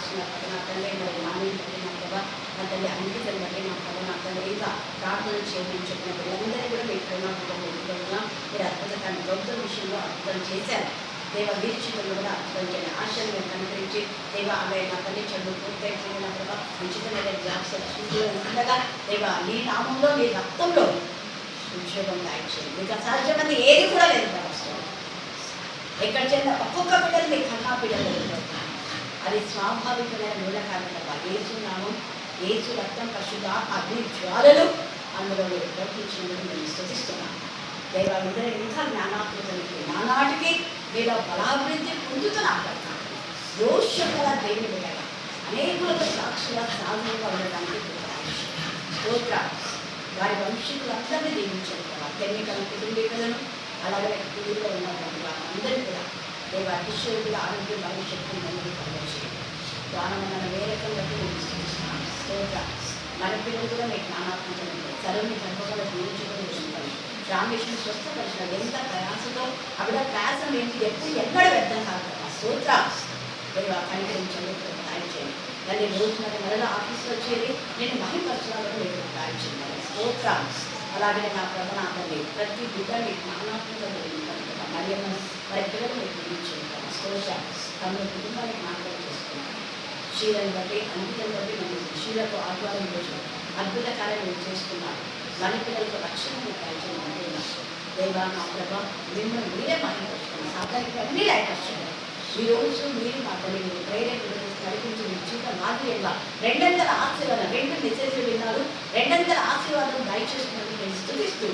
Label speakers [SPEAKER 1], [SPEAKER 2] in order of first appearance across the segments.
[SPEAKER 1] రాసిన నా తండ్రి మరి నాని బట్టి నా ప్రభా నా తల్లి అంకితం బట్టి నా ప్రభా నా తల్లి ఇంకా ప్రార్థన చేయమని చెప్పిన పిల్లలందరూ కూడా మీ ప్రేమాభిగా మీరు అద్భుతకాన్ని గొప్ప విషయంలో అద్భుతం చేశారు. దేవ వీక్షకులు కూడా అద్భుతం చేయండి. ఆశలు మీరు కనుకరించి దేవ ఆమె నా తల్లి చెడు పూర్తయిపోయిన నా ప్రభా ఉచితమైన ఉండగా దేవ నీ నామంలో నీ రక్తంలో ఉద్యోగం దాయించండి. మీకు అసాధ్యమంది ఏది కూడా లేదు ప్రవచనం. ఎక్కడ చెందిన ఒక్కొక్క బిడ్డలు మీ కన్నా బిడ్డలు ఎదుర్కొంటున్నారు. అది స్వాభావికమైన మూల కారణం. ఏసు నామం ఏసు రక్తం పరిశుద్ధ అగ్ని జ్వాలలు అందులో ప్రవర్తించినందుకు మేము స్తుతిస్తున్నాం. దైవాలందరూ ఇంకా జ్ఞానాత్మకతకి నానాటికి మీరు బలాభివృద్ధి పొందుతున్నారు. దోషగల దేవుని బిడ్డగా అనేకులకు సాక్షుల సాధనగా ఉండడానికి స్తోత్ర. వారి వంశీకులందరినీ దీవించారు కదా. కన్యకల కుటుంబీకులను అలాగే కుటుంబంలో ఉన్నటువంటి వారందరూ కూడా దేవ ఈశ్వరుడు ఆరోగ్య భవిష్యత్తు మంది కలిగించి ప్రాణమైన వేరకం బట్టి మేము సూచిస్తున్నాం. స్తోత్ర. మన పిల్లలు కూడా మీకు జ్ఞానాత్మకం చదువుని గర్భగల జీవించుకొని ఉంటారు. రామేశ్వరం స్వస్థపరిచిన ఎంత ప్రయాసతో ఆవిడ ప్రయాసం ఏంటి ఎప్పుడు ఎక్కడ వ్యర్థం కాదు కదా. స్తోత్ర. దేవ కనికరించండి, చేయండి. దాన్ని రోజు మరలా ఆఫీస్లో వచ్చేది నేను మహిపరచాలని మీరు రాయించింది. స్తోత్ర. అలాగే నా ప్రభానాన్ని ప్రతి బిడ్డని జ్ఞానాత్మకంగా మరియమ్మ మరి పిల్లలు మీరు జీవించుకుంటారు. స్తోత్ర. తమ కుటుంబానికి జ్ఞాపకం చేసుకుంటారు. శీలను బట్టి అంకితం బట్టి మనం శీలకు ఆహ్వానం రోజు అద్భుత కార్యం మీరు చేసుకున్నారు. మన పిల్లలకు రక్షణ ప్రయత్నం అంటున్నారు. దేవా నా ప్రభ మిమ్మల్ని మీరే మహిపరుచుకున్నారు. సాధారణకి అన్నీ లైకర్చండి. ఈరోజు మీరు మా తల్లి మీరు ప్రేరేపణ నడిపించి మీ జీవితం మాదిరిగా రెండంతల ఆశీర్వాదం 2 మెసేజ్లు విన్నారు. రెండంతల ఆశీర్వాదం దయచేస్తున్నందుకు నేను స్తుతిస్తూ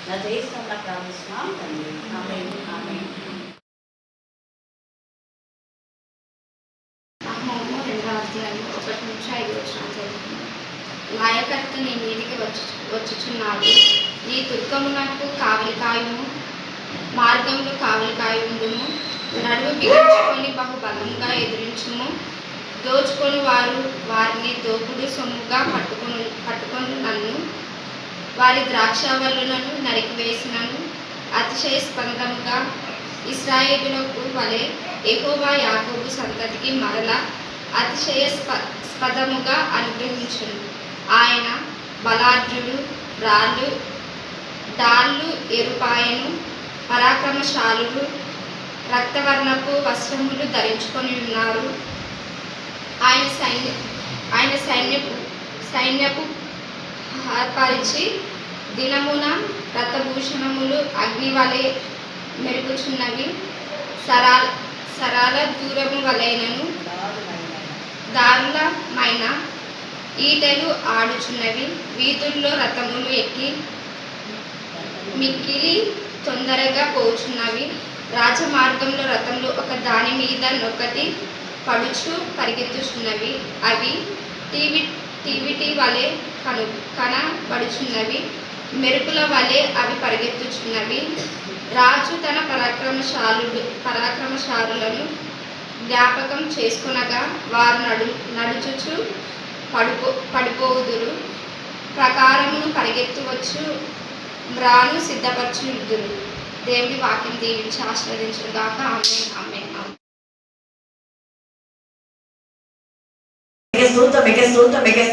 [SPEAKER 1] నా దేశంలో ప్రార్థిస్తున్నాం తండ్రి. ఆమేన్. ఆమేన్.
[SPEAKER 2] 1-5 నాయకర్త నీ మీదికి వచ్చుచున్నాడు. నీ దుర్గమునకు కావలి కాయుము, మార్గంలో కావలి కాయుండుము. నడుము బిగించుకొని బహుబలంగా ఎదిరించుము. దోచుకొని వారిని దోపుడు సొమ్ముగా పట్టుకొని నన్ను వారి ద్రాక్షవల్లులను నరికివేసినను. అతిశయస్పందముగా ఇశ్రాయేలులకు వలె యెహోవా యాకోబు సంతతికి మరల అతిశయస్పదముగా అనుగ్రహించును. ఆయన బలాఢ్యుడు, డాళ్ళు ఎరుపాయను, పరాక్రమశాలులు రక్తవర్ణపు వస్త్రములు ధరించుకొని ఉన్నారు. ఆయన సైన్యపు హార్పరిచి దినమున రథభూషణములు అగ్ని వలె మెరుగుచున్నవి. సరాల దూరము వలెనను దారుణమైన ఈటెలు ఆడుచున్నవి. వీధుల్లో రథములు ఎక్కి మిక్కిలి తొందరగా పోచున్నవి. రాజమార్గంలో రథములు ఒక దాని మీద నొక్కటి పడుచు పరిగెత్తుచున్నవి. అవి టీవిటి వలె కనబడుచున్నవి. మెరుపుల వలె అవి పరిగెత్తుచున్నవి. రాజు తన పరాక్రమశాలులను జ్ఞాపకం చేసుకొనగా వారు నడుచుచు పడిపోదురు. ప్రకారమును పరిగెత్తువచ్చు, మ్రాను సిద్ధపరచుదురు. దేవుడి వాక్యం దీవించి ఆశీర్వదించును గాక. ఆమేన్. ఆమేన్.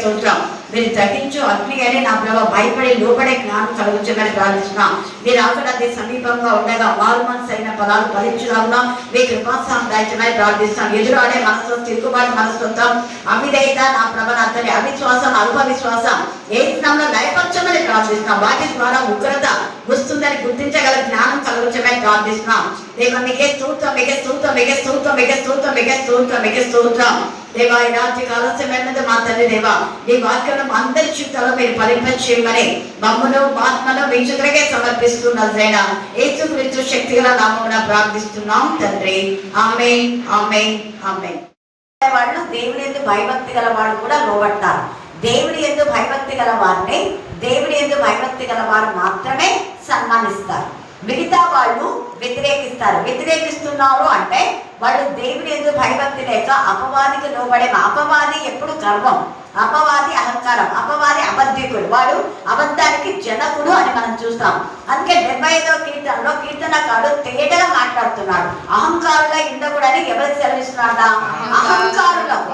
[SPEAKER 1] స్తోత్రం. మీరు తగ్గించు అగ్ని అని నా ప్రభావ భయపడి లోపడే జ్ఞానం కలుగుతుందని ప్రార్థిస్తున్నాం. మీరు ఆకలి సమీపంగా ఉండగా మారుమనసు అయిన పదాలు ఫలించులాగున మీ కృపాసాం దాయిచమని ప్రార్థిస్తాం. ఎదురాడే మనసు, తిరుగుబాటు మనస్తత్వం, అవిధేయత నా ప్రభావాన్ని అవిశ్వాసం, అల్పవిశ్వాసం ఏ స్థానంలో లయపరచమని ప్రార్థిస్తున్నాం. వాటి ద్వారా ఉగ్రత వస్తుందని గుర్తించగల జ్ఞానం కలుగుతుందని ప్రార్థిస్తున్నాం. దేవ మీకే స్తోత్రం, మీకే స్తోత్రం, మీకే స్తోత్రం, మీకే స్తోత్రం, మీకే స్తోత్రం, మీకే స్తోత్రం. దేవా ఈ రాత్రికి ఆలస్యమైనది మా తల్లి దేవా నీ వాక్యం అందరి జీవితంలో మీరు ఫలింపచేయమని మమ్మను ఆత్మను మీ చేతులకే సమర్పిస్తున్న యేసుక్రీస్తు శక్తిగల నామమున ప్రార్థిస్తున్నాం తండ్రి. ఆమేన్. ఆమేన్. ఆమేన్. వాళ్ళు దేవుని యందు భయభక్తి గల వాళ్ళు కూడా లోబడతారు. దేవుని యందు భయభక్తి గల వారిని దేవుని యందు భయభక్తి గల వారు మాత్రమే సన్మానిస్తారు. మిగతా వాళ్ళు వ్యతిరేకిస్తారు. వ్యతిరేకిస్తున్నారు అంటే వాళ్ళు దేవుని యందు భయభక్తి లేక అపవాదికి లోబడే. అపవాది ఎప్పుడు గర్వం, అపవాది అహంకారం, అపవాది అబద్ధికుడు, వాడు అబద్ధానికి జనకుడు అని మనం చూస్తాం. అందుకే 75వ కీర్తనలో కీర్తనకారుడు తేటగా మాట్లాడుతున్నాడు. అహంకారుల ఉండకూడని ఎవరికి సెలవిస్తున్నాడా? అహంకారులకు.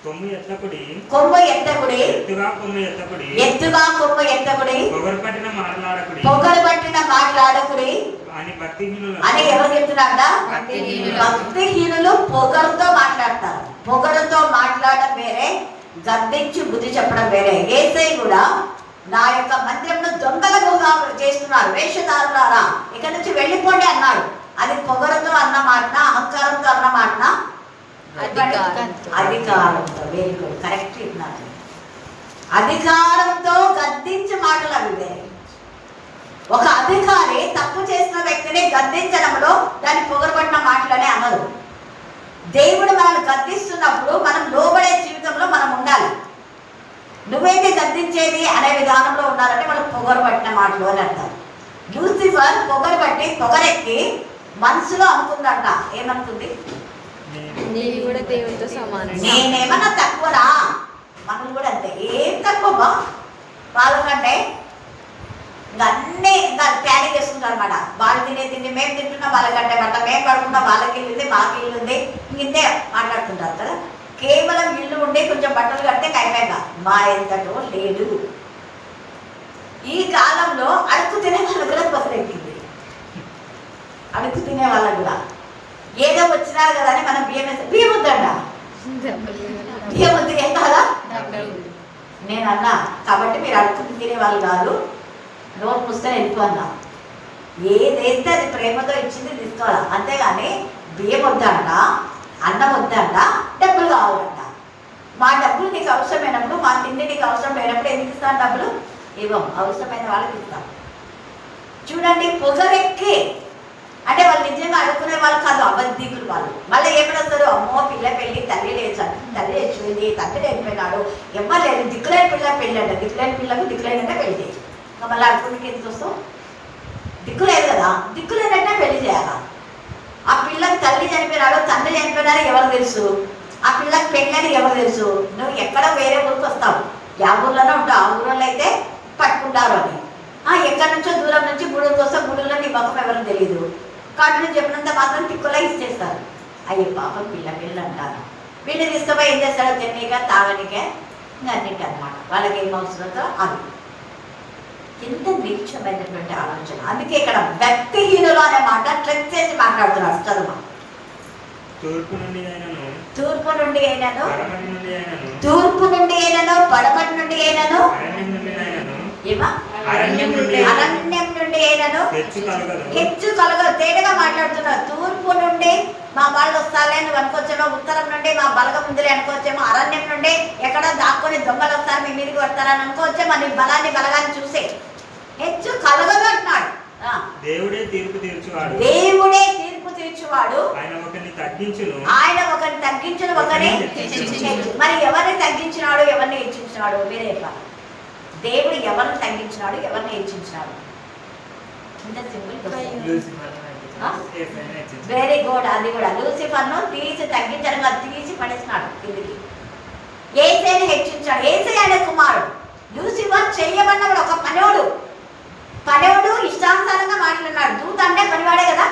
[SPEAKER 3] కొమ్ము ఎత్తకుడి,
[SPEAKER 4] కొమ్ము ఎత్తకుడి,
[SPEAKER 3] ఎత్తుగా కొమ్ము ఎత్తకుడి,
[SPEAKER 4] ఎత్తుగా కొమ్ము ఎత్తకుడి,
[SPEAKER 3] పొగరు పట్టిన మాట్లాడకుడి,
[SPEAKER 4] పొగరు పట్టిన మాట్లాడకుడి
[SPEAKER 3] అని భక్తిహీనులు
[SPEAKER 4] అని ఎవరు చెప్తున్నారట?
[SPEAKER 2] భక్తిహీనులు.
[SPEAKER 4] భక్తిహీనులు పొగరుతో మాట్లాడతారు. పొగరుతో మాట్లాడడం వేరే, గద్దించి బుద్ధి చెప్పడం వేరే. యేసయ్య కూడా నా యొక్క మందిరంలో దొంగలుగా చేస్తున్నారు, వేషధారులారా ఇక్కడ నుంచి వెళ్ళిపోండి అన్నాడు. అది పొగరుతో అన్న మాటన, అహంకారంతో అన్న మాటన? అధికారంతో. వెరీ గుడ్, కరెక్ట్ ఇన్నారు. అధికారంతో గద్దించి మాటలు అవి వేరే. ఒక అధికారి తప్పు చేసిన వ్యక్తిని గద్దించడంలో దాన్ని పొగరబడిన మాటలనే అనరు. దేవుడు మనల్ని గద్దిస్తున్నప్పుడు మనం లోబడే జీవితంలో మనం ఉండాలి. నువ్వేంటి గద్దించేది అనే విధానంలో ఉన్నారంటే వాళ్ళు పొగరబట్టిన మాటలు అని అంటారు. లూసిఫర్ పొగరబట్టి పొగరెక్కి మనసులో అనుకుందంట. ఏమనుకుంది?
[SPEAKER 2] నేను కూడా దేవునితో సమానం.
[SPEAKER 4] నేనేమన్నా తక్కువరా? మనల్ని కూడా అంతే. ఏం తక్కువ వాళ్ళకంటే అన్నీ ఇంకా ప్యానింగ్ చేసుకుంటారు అనమాట. వాళ్ళు తినే తిండి మేము తింటున్నాం, వాళ్ళకంటే బట్ట మేము పడుకుంటాం, వాళ్ళకి ఇల్లు ఉంది, మాకు ఇల్లు ఉంది, ఇంతే మాట్లాడుతుంటారు కదా. కేవలం ఇల్లు ఉండి కొంచెం బట్టలు కడితే అయిపోయాక మా ఎంతటో లేదు. ఈ కాలంలో అడుగు తినే వాళ్ళకు కూడా పొగరెక్కింది. అడుగు తినే వాళ్ళకు కూడా ఏదో వచ్చినారు కదా అని మనం బియ్యం వేస్తే బియ్యం వద్దంట. బియ్యం వద్దు ఏం కాదా? నేను అన్నా కాబట్టి మీరు అడుగు తినే వాళ్ళు కాదు, నోట్ పుస్తకం వెళ్ళిపోన్నా. ఏది వేస్తే అది ప్రేమతో ఇచ్చింది తీసుకోవాలా, అంతేగాని బియ్యం వద్దంట, అన్నం వద్దంట, డబ్బులు కావాలంట. మా డబ్బులు నీకు అవసరమైనప్పుడు, మా తిండి నీకు అవసరం లేనప్పుడు ఎందుకు ఇస్తాను డబ్బులు? ఇవ్వం, అవసరమైన వాళ్ళకి ఇస్తాం. చూడండి, పొగరెక్కి అంటే వాళ్ళు నిజంగా అడుక్కునే వాళ్ళు కాదు, అబద్ధికులు వాళ్ళు. మళ్ళీ ఏమడొస్తారు? అమ్మో పిల్ల పెళ్ళి, తల్లి లేచాడు, తల్లి లేచిపోయింది, తండ్రి లేకపోయినాడు, ఎవ్వరు లేదు, దిక్కులేని పిల్ల పెళ్ళి అంట. దిక్కులేని పిల్లకు దిక్కులేనంటే పెళ్లి చేయి. ఇంకా మళ్ళీ అడుగునికి ఎందుకు వస్తావు? దిక్కు లేదు కదా, దిక్కు లేదంటే పెళ్లి చేయాలా? ఆ పిల్లకి తల్లి చనిపోయినాడు, తండ్రి చనిపోయినాడు ఎవరు తెలుసు? ఆ పిల్లకి పెళ్ళని ఎవరు తెలుసు? నువ్వు ఎక్కడ వేరే ఊరికి వస్తావు, యా ఊర్లోనే ఉంటావు, ఆ ఊళ్ళో అయితే పట్టుకుంటారు అని. ఎక్కడి నుంచో దూరం నుంచి గుడులకు వస్తావు, గుడుల్లో నీ ముఖం ఎవరు తెలియదు. కాబట్టి నువ్వు చెప్పినంత మాత్రం తిక్కులా ఇచ్చేస్తారు. అయ్యే పాపం పిల్ల పిల్లలు అంటారు. వీళ్ళు తీసుకుపోయి ఏం చేస్తాడో తిన్నీగా తాగనికే ఇంకా అన్నింటి అనమాట. వాళ్ళకి ఏం అవసరంతో అది ఎంత నీచమైనటువంటి ఆలోచన. అందుకే ఇక్కడ భక్తిహీనులు అనే మాట ట్రెక్ చేసి మాట్లాడుతున్నాడు. చదువు.
[SPEAKER 3] తూర్పు నుండి అయినను,
[SPEAKER 4] తూర్పు నుండి అయినను,
[SPEAKER 3] పడమటి నుండి అయినను,
[SPEAKER 4] తూర్పు నుండి అయినను, పడమటి నుండి అయినను,
[SPEAKER 3] అరణ్యం నుండి అయినను,
[SPEAKER 4] ఏమా
[SPEAKER 3] అరణ్యం నుండి
[SPEAKER 4] అరణ్యం నుండి అయినను
[SPEAKER 3] హెచ్చు కలగదు.
[SPEAKER 4] హెచ్చు కలగదు. తేలిగా మాట్లాడుతున్నారు. తూర్పు నుండి మా వాళ్ళు వస్తారని నువ్వు అనుకోవచ్చేమో, ఉత్తరం నుండి మా బలగం ఉందిలే అనుకోవచ్చేమో, అరణ్యం నుండి ఎక్కడ దాక్కుని దొంగలు వస్తారు మీ మీదకి పడతారని అనుకోవచ్చేమో. నీ బలాన్ని బలగాన్ని చూసే హెచ్చు కలగదు అంటున్నాడు.
[SPEAKER 3] దేవుడే తీర్పు తీర్చువాడు,
[SPEAKER 4] దేవుడే తీర్పు తీర్చువాడు.
[SPEAKER 3] ఆయన ఒకరిని తగ్గించును,
[SPEAKER 4] ఆయన ఒకరిని తగ్గించును, ఒకరిని హెచ్చించును. మరి ఎవరిని తగ్గించినాడు, ఎవరిని హెచ్చించినాడు? మీరే చెప్పాలి. దేవుడు ఎవరిని తగ్గించినాడు, ఎవరిని హెచ్చించినాడు? ఇంత సింపుల్. Very good. అది కూడా లూసిఫర్ను తీసి తగ్గించడం కాదు, తీసి పడేసినాడు కిందికి. యేసయ్యను హెచ్చించాడు. యేసయ్య అనే కుమారుడు. లూసిఫర్ చెయ్యమన్నవాడు ఒక పనివాడు. పనివాడు ఇష్టానుసారంగా మాట్లాడినాడు. దూత అంటే పనివాడే కదా,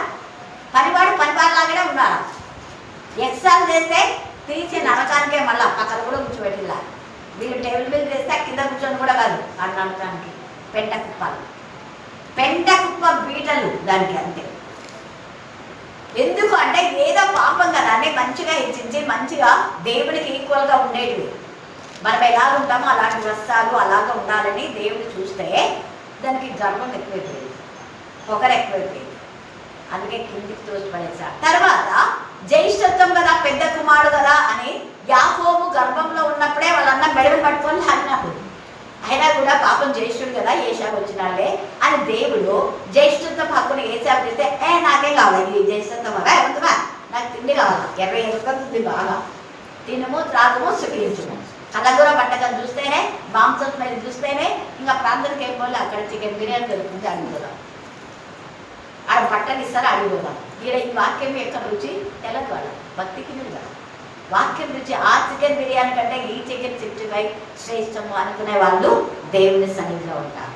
[SPEAKER 4] పనివాడు పనివాడిలాగానే ఉన్నాడు. ఎక్సాల్ చేస్తే తీసి నరకానికే మళ్ళా పక్కన కూడా కూర్చోబెట్టిలా. వీళ్ళు టేబుల్ మీద చేస్తే కింద కూర్చొని కూడా కాదు, ఆ నరకానికి. పెంట కుప్పలు, పెంట కుప్ప బీటలు దానికి అంతే. ఎందుకు అంటే ఏదో పాపం కదా అని మంచిగా హెచ్చించి మంచిగా దేవుడికి ఈక్వల్గా ఉండేటివి. మనం ఎలా ఉంటామో అలాంటి వస్త్రాలు అలాగా ఉండాలని దేవుడు చూస్తే దానికి గర్వం ఎక్కువైపోయింది, పొగరు ఎక్కువైపోయింది. అందుకే కిందికి తోసిపడేశాడు. తర్వాత జ్యేష్ఠత్వం కదా, పెద్ద కుమారుడు కదా అని యాకోబు గర్భంలో ఉన్నప్పుడే వాళ్ళన్న మెడలు పట్టుకొని లాగినాడు. అయినా కూడా పాపం జ్యేష్ఠుడు కదా, ఏసాకు వచ్చినాడే అని దేవుడు జ్యేష్ఠత్వం హక్కుని ఏసాకు చేస్తే నాకేం కావాలి ఈ జ్యేష్ఠత్వం అవా ఉంటుందా, నాకు తిండి కావాలా, 20 ఎరుకుంది బాగా తినము త్రాగము సుఖించము. కళ్ళగూర పట్టకం చూస్తేనే, మాంసం మీద చూస్తేనే ఇంకా ప్రాంతానికి వెళ్ళిపోలే. అక్కడ చికెన్ బిర్యానీ దొరుకుతుంది, అడిగిపోదాం. ఆడ పట్టని ఇస్తారు, అడిగిపోదాం. ఈడ ఈ వాక్యం యొక్క రుచి తెలదు వాళ్ళ భక్తికి మీద. వాక్యం రుచి ఆ చికెన్ బిర్యానీ కంటే ఈ చికెన్ 65 శ్రేష్టము అనుకునే వాళ్ళు దేవుని సన్నిధిలో ఉంటారు.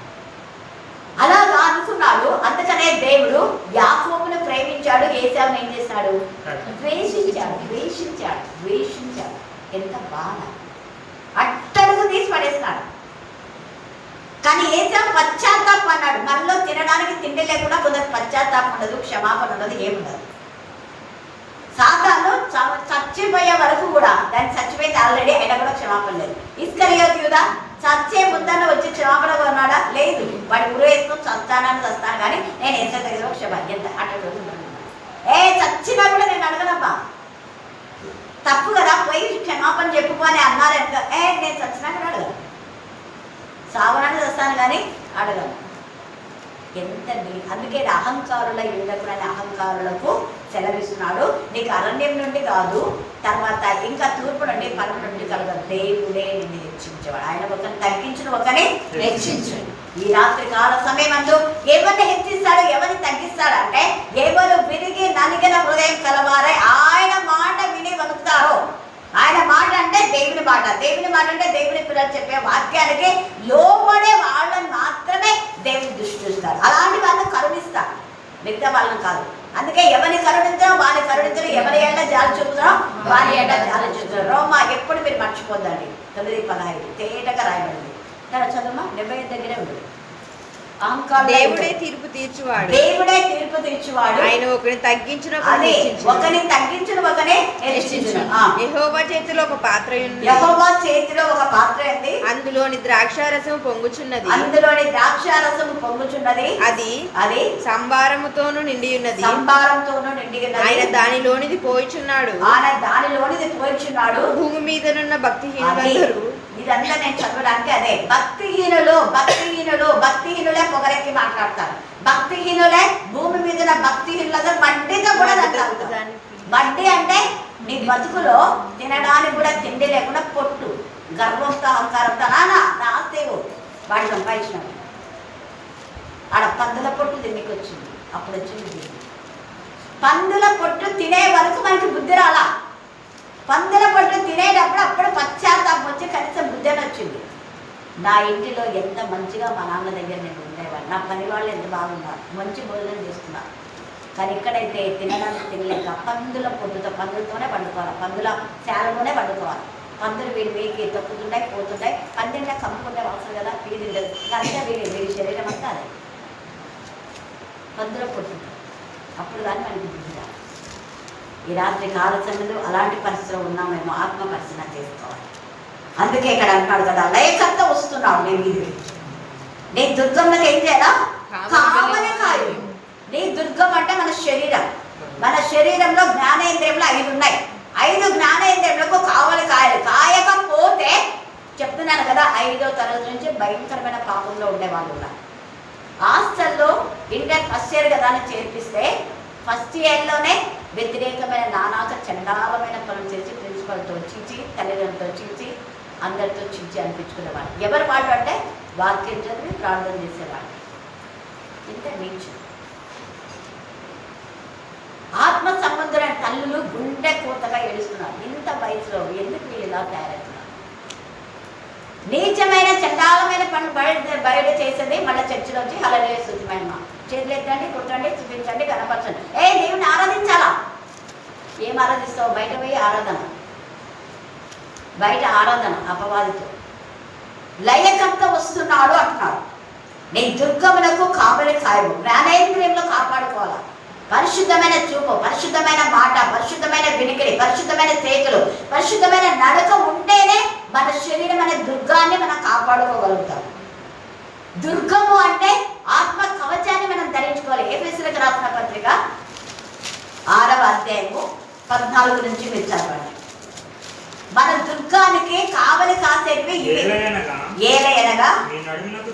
[SPEAKER 4] అలాగా అనుకున్నాడు. అందుకనే దేవుడు యాకోబును ప్రేమించాడు, ఏశావును ఏం చేశాడు? ద్వేషించాడు. ఎంత బాధ. అట్టడుగు తీసి పడేసినాడు. కానీ ఏసా పశ్చాత్తాపం అన్నాడు. మనలో తినడానికి తిండి లేకుండా కొందరు పశ్చాత్తాపం ఉండదు, క్షమాపణ ఉండదు, ఏముండదు. సాతాను చచ్చిపోయే వరకు కూడా, దాన్ని చచ్చిపోయింది ఆల్రెడీ, అయినా కూడా క్షమాపణ లేదు. ఇస్కరియోతు యూదా చచ్చే ముందన్న వచ్చి క్షమాపణ కొన్నాడా? లేదు. వాడి గురు వేసుకొని చస్తానని చస్తాను, కానీ నేను ఏసా దగ్గర క్షమాపణ ఎంత అటు చచ్చినా కూడా నేను అడగనమ్మా, తప్పు కదా, పోయి క్షమాపణ చెప్పుకొని అన్నారు. నేను చచ్చినా కూడా అడగను, సావనాన్ని చేస్తాను కానీ అడగను. ఎంత అందుకే అహంకారుల యుద్ధకుడని అహంకారులకు సెలవిస్తున్నాడు. నీకు అరణ్యం నుండి కాదు, తర్వాత ఇంకా తూర్పు నుండి పనుల నుండి కలగదు, దేవుడే నిన్ను హెచ్చించేవాడు. ఆయన ఒకరిని తగ్గించిన ఒకరిని హెచ్చించాడు. ఈ రాత్రి కాల సమయం అందు ఎవరిని హెచ్చిస్తాడు, ఎవరిని తగ్గిస్తాడు అంటే, ఎవరు విరిగి నలిగిన హృదయం కలవారై ఆయన మాట విని వణుకుతారో. ఆయన మాట అంటే దేవుని మాట, దేవుని మాట అంటే దేవుని పిల్లలు చెప్పే వాక్యానికి లోబడే వాళ్ళని మాత్రమే దేవుని దృష్టి చూస్తారు. అలాంటి వాళ్ళని కరుణిస్తారు, మిగతా వాళ్ళని కాదు. అందుకే ఎవరిని కరుణించడం వారిని కరుణించడం, ఎవరి ఎండ జాలి చూపుతారో వారి ఎండ జాలి చూపుతారు. రోమా ఎప్పుడు మీరు మర్చిపోద్దండి, 9:15 తేటగా రాయబడింది. తర్వాత చదువుమా, 75 దగ్గరే ఉంది.
[SPEAKER 2] దేవుడే తీర్పు తీర్చువాడు,
[SPEAKER 4] దేవుడే తీర్పు తీర్చువాడు.
[SPEAKER 2] ఆయన ఒకరిని తగ్గించిన
[SPEAKER 4] ఒకరిని తగ్గించిన ఒకనే హెచ్చించును.
[SPEAKER 2] యెహోవా చేతిలో ఒక పాత్ర ఉంది,
[SPEAKER 4] యెహోవా చేతిలో ఒక పాత్ర ఉంది,
[SPEAKER 2] అందులోని ద్రాక్షారసం పొంగుచున్నది,
[SPEAKER 4] అందులోని ద్రాక్షారసం పొంగుచున్నది,
[SPEAKER 2] అది
[SPEAKER 4] అది
[SPEAKER 2] సంభారముతోను నిండి ఉన్నది,
[SPEAKER 4] సంభారంతోను నిండి ఉన్నది.
[SPEAKER 2] ఆయన దానిలోనిది పోయిచున్నాడు,
[SPEAKER 4] ఆయన దానిలోనిది పోయిచున్నాడు.
[SPEAKER 2] భూమి మీదనున్న భక్తిహీనులందరూ,
[SPEAKER 4] ఇదంతా నేను చదవడానికి అదే, భక్తిహీనులు భక్తిహీనులు భక్తిహీనులే పొగరెక్కి మాట్లాడతారు. భక్తిహీనులే భూమి మీద భక్తిహీనులందరూ బడ్డీతో కూడా తాగుతారు. బడ్డీ అంటే నీ బతుకులో తినడానికి కూడా తిండి లేకుండా పొట్టు, గర్వంతో అహంకారంతో నా ఆస్తేవు వాడు సంపాదించినాడు. ఆడ పందుల పొట్టు తిండికి వచ్చింది, అప్పుడు వచ్చింది. పందుల పొట్టు తినే వరకు మనకి బుద్ధి రాలా. పందుల పొట్టు తినేటప్పుడు అప్పుడు పశ్చాత్తాపం వచ్చి కనీసం బుద్ధి అని వచ్చింది. నా ఇంటిలో ఎంత మంచిగా మా నాన్న దగ్గర నేను ఉండేవాడు, నా పని వాళ్ళు ఎంత బాగున్నారు, మంచి భోజనం చేస్తున్నారు. కానీ ఇక్కడైతే తినడానికి తినలేక పందుల పొట్టుతో, పందులతోనే పండుకోవాలి, పందుల శాలలోనే పండుకోవాలి. పందులు వీడి వీడికి తొక్కుతుంటాయి, పోతుంటాయి, పందిళ్ళ కమ్ముకుంటే అవసరం కదా, వీడి ఉండదు. అంతా వీడి శరీరం అంతా అదే పందుల పొట్టు. అప్పుడు కానీ మనకి బుద్ధి రాదు. ఈ రాత్రి కాల సమయంలో అలాంటి పరిస్థితిలో ఉన్నామేమో, ఆత్మ పరిశీలన చేసుకోవాలి. అందుకే ఇక్కడ అంటున్నాడు కదా, లేఖంతో వస్తున్నాడు నీ మీదికి. నీ దుర్గంలోకి ఏం చేయాలా? కావలి కాయు. నీ దుర్గం అంటే మన శరీరం. మన శరీరంలో జ్ఞానేంద్రియంలో 5 ఉన్నాయి. 5 జ్ఞానేంద్రియములకు కావలి కాయలు. కాయకపోతే చెప్తున్నాను కదా, 5వ తరగతి నుంచి భయంకరమైన పాపంలో ఉండేవాళ్ళు ఉన్నారు. హాస్టల్లో ఇంటర్ ఫస్ట్ ఇయర్ కదా అని చేర్పిస్తే ఫస్ట్ ఇయర్లోనే వ్యతిరేకమైన నానాక చండాలమైన పనులు చేసి ప్రిన్సిపల్తో చీచి, తల్లిదండ్రులతో చీచి, అందరితో చీచి అనిపించుకునేవాడు. ఎవరు వాళ్ళు అంటే వాక్యం చదివి ప్రార్థన చేసేవాడు. ఇంత నీచు. ఆత్మ సంబంధులైన తల్లులు గుండె కూతగా ఏడుస్తున్నారు. ఇంత వయసులో ఎందుకు వీళ్ళు ఇలా తయారవుతున్నారు? నీచమైన చండాలమైన పనులు బయట చేసేది మళ్ళీ చర్చిలోంచి హల్లెలూయా స్తుతిమహిమ, చేతులు ఎత్తండి, కొట్టండి, చూపించండి, కనపరచండి. దేవుని ఆరాధించాలా? ఏం ఆరాధిస్తావు? బయట పోయి ఆరాధన, బయట ఆరాధన అపవాదితో. లయకర్త వస్తున్నాడు అంటున్నాడు. నీ దుర్గములకు కావలి కాయము. జ్ఞానేంద్రియంలో కాపాడుకోవాలా. పరిశుద్ధమైన చూపు, పరిశుద్ధమైన మాట, పరిశుద్ధమైన వినికిడి, పరిశుద్ధమైన చేతులు, పరిశుద్ధమైన నడక ఉంటేనే మన శరీరం అనే దుర్గాన్ని మనం కాపాడుకోగలుగుతాం. దుర్గము అంటే ఆత్మ కవచాన్ని మనం ధరించుకోవాలి. ఎఫెసీయులకు రాసిన పత్రిక 6వ అధ్యాయము 14 నుంచి మీరు చదవండి. మన దుర్గానికి కావలి కాసేటివి ఏలయనగా మీ నడుమునకు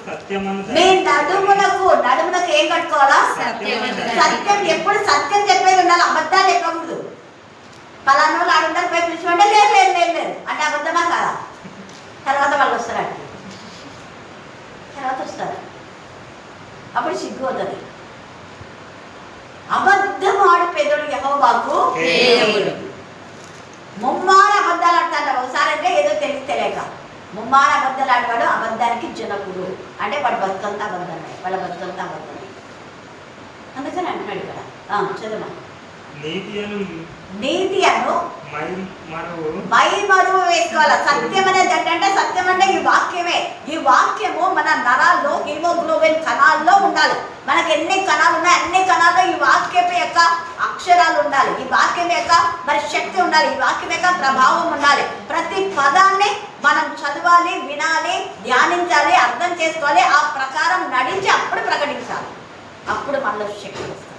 [SPEAKER 4] ఏం కట్టుకోవాలా? సత్యం. ఎప్పుడు సత్యం చెప్పేది ఉండాలి, అబద్ధాలు చెప్పకూడదు. పలానా వాళ్ళు ఆడుంటారు, పోయి పిలిచిమంటే లేదు లేదు లేదు లేదు అంటే అబద్ధమా కాదా? తర్వాత వాళ్ళు వస్తారండి, తర్వాత వస్తారు, అప్పుడు సిగ్గు అవుతుంది. అబద్ధం ఆడు పెద్దోడు యెహోవాకు ముమ్మార అబద్ధాలు ఆడతాడు. ఒకసారి అంటే ఏదో తెలియక ముమ్మార అబద్ధాలు ఆడవాడు అబద్ధానికి జనకుడు. అంటే వాడు బతుకంతా అబద్ధమే, వాళ్ళ బతుకంతా అబద్ధమే. అందుకని అంటున్నాడు ఇక్కడ. చదువు. నీతి అను మైమరువు వేసుకోవాలి. సత్యం అనేది ఏంటంటే, సత్యం అంటే ఈ వాక్యమే. ఈ వాక్యము మన నరాల్లో, హీమోగ్లోబిన్ కణాల్లో ఉండాలి. మనకి ఎన్ని కణాలు ఉన్నాయి, అన్ని కణాల్లో ఈ వాక్యం యొక్క అక్షరాలు ఉండాలి. ఈ వాక్యం యొక్క మరి శక్తి ఉండాలి. ఈ వాక్యం యొక్క ప్రభావం ఉండాలి. ప్రతి పదాన్ని మనం చదవాలి, వినాలి, ధ్యానించాలి, అర్థం చేసుకోవాలి, ఆ ప్రకారం నడిచి అప్పుడు ప్రకటించాలి. అప్పుడు మనలో శక్తి వస్తుంది.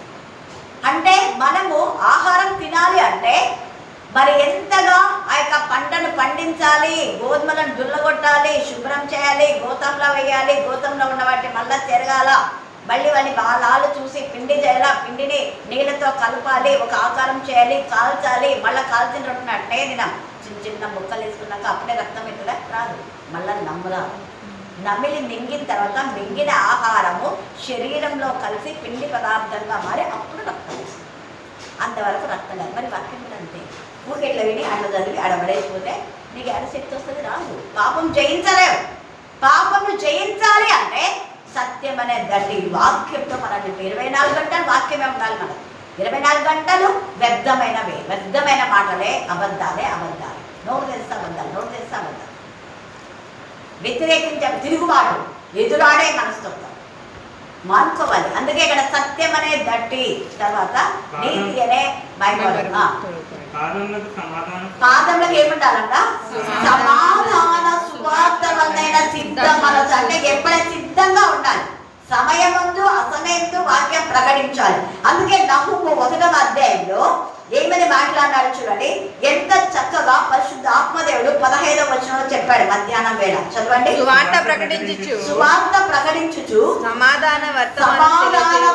[SPEAKER 4] అంటే మనము ఆహారం తినాలి అంటే మరి ఎంతగా ఆ యొక్క పంటను పండించాలి, గోధుమలను దుల్లగొట్టాలి, శుభ్రం చేయాలి, గోతంలో వేయాలి, గోతంలో ఉన్న వాటిని మళ్ళీ తిరగాల, మళ్ళీ వాళ్ళని బాలాలు చూసి పిండి చేయాలా, పిండిని నీళ్ళతో కలపాలి, ఒక ఆకారం చేయాలి, కాల్చాలి, మళ్ళీ కాల్చిన రొట్టెని అట్టే తినాం. చిన్న చిన్న ముక్కలు వేసుకున్నాక అప్పుడే రక్తం అవుతుందా? రాదు. మళ్ళీ నమ్మురాదు. నమిలి మింగిన తర్వాత మింగిన ఆహారము శరీరంలో కలిసి పిండి పదార్థంగా మారి అప్పుడు రక్తం వస్తుంది. అంతవరకు రక్తం కాదు. మరి వాక్యం కూడా అంతే. ఊకెట్లా విని అట్లా చదివి అడబడేసిపోతే నీకు ఎడ శక్తి వస్తుంది? రాదు. పాపం జయించలేవు. పాపము జయించాలి అంటే సత్యం అనే గట్టి వాక్యంతో మనల్ని 24 గంటలు వాక్యమే ఉండాలి. మనం 24 గంటలు వ్యర్థమైన మాటలే, అబద్ధాలే. నోరు తెలిస్తే అబద్ధాలు, నోరు తెలిస్తే అబద్ధాలు. వ్యతిరేకించే తిరుగుబాటు, ఎదురాడే మనస్తత్వం మానుకోవాలి. అందుకే ఇక్కడ సత్యం అనే దట్టి, తర్వాత నీతి అనే మైమరువు. పాదములకు ఏముండాలంట? సమాధాన సువార్త వలన సిద్ధ మనసు. అంటే ఎప్పుడైనా సిద్ధంగా ఉండాలి. సమయముందు అసమయందు వాక్యం ప్రకటించాలి. అందుకే నహూము 1వ అధ్యాయంలో ఏమని మాట్లాడాడు చూడండి. ఎంత చక్కగా పరిశుద్ధ ఆత్మదేవుడు 15వ వచనంలో చెప్పాడు. మధ్యాహ్నం వేళ చదవండి. సువార్త ప్రకటించుచు సమాధాన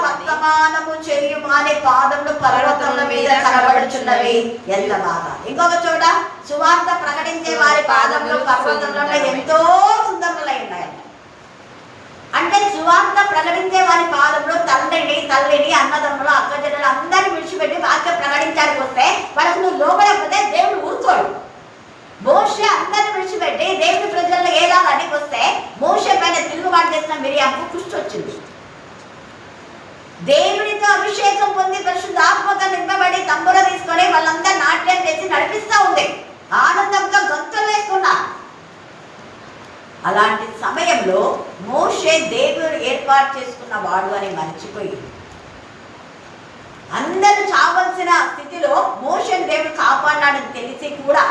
[SPEAKER 4] వర్తమానము చేయుమాని పాదములు పర్వతముల మీద కనబడుచున్నవి. ఎంత బాగా. ఇంకొక చోట సువార్త ప్రకటించే వారి పాదములు పర్వతంలో ఎంతో సుందరములై ఉన్నాయి. అంటే సువార్త ప్రకటించే వారి పాదంలో తండ్రిని, తల్లిని, అన్నదమ్ములు, అక్కజనులు అందరినీ విడిచిపెట్టి వాక్యం ప్రకటించడానికి వస్తే వాళ్ళకు నువ్వు లోబడకపోతే దేవుడు ఊరుకోడు. మోషే అందరిని విడిచిపెట్టి దేవుడి ప్రజల్లో ఏలాలని వస్తే మోషే పైన తిరుగుబాటు చేసిన మిరియాకు కుష్టి వచ్చింది. దేవుడితో అభిషేకం పొంది పరిశుద్ధాత్మగా నింపబడి తంబుర తీసుకొని వాళ్ళంతా నాట్యం చేసి నడిపిస్తూ ఉంది. ఆనందంతో గంతులు వేసుకున్నారు. అలాంటి సమయంలో మోషే దేవుడు ఏర్పాటు చేసుకున్న వాడు అని మర్చిపోయి అందరూ చావలసిన స్థితిలో మోషేని దేవుడు కాపాడినాడని తెలిసి కూడా,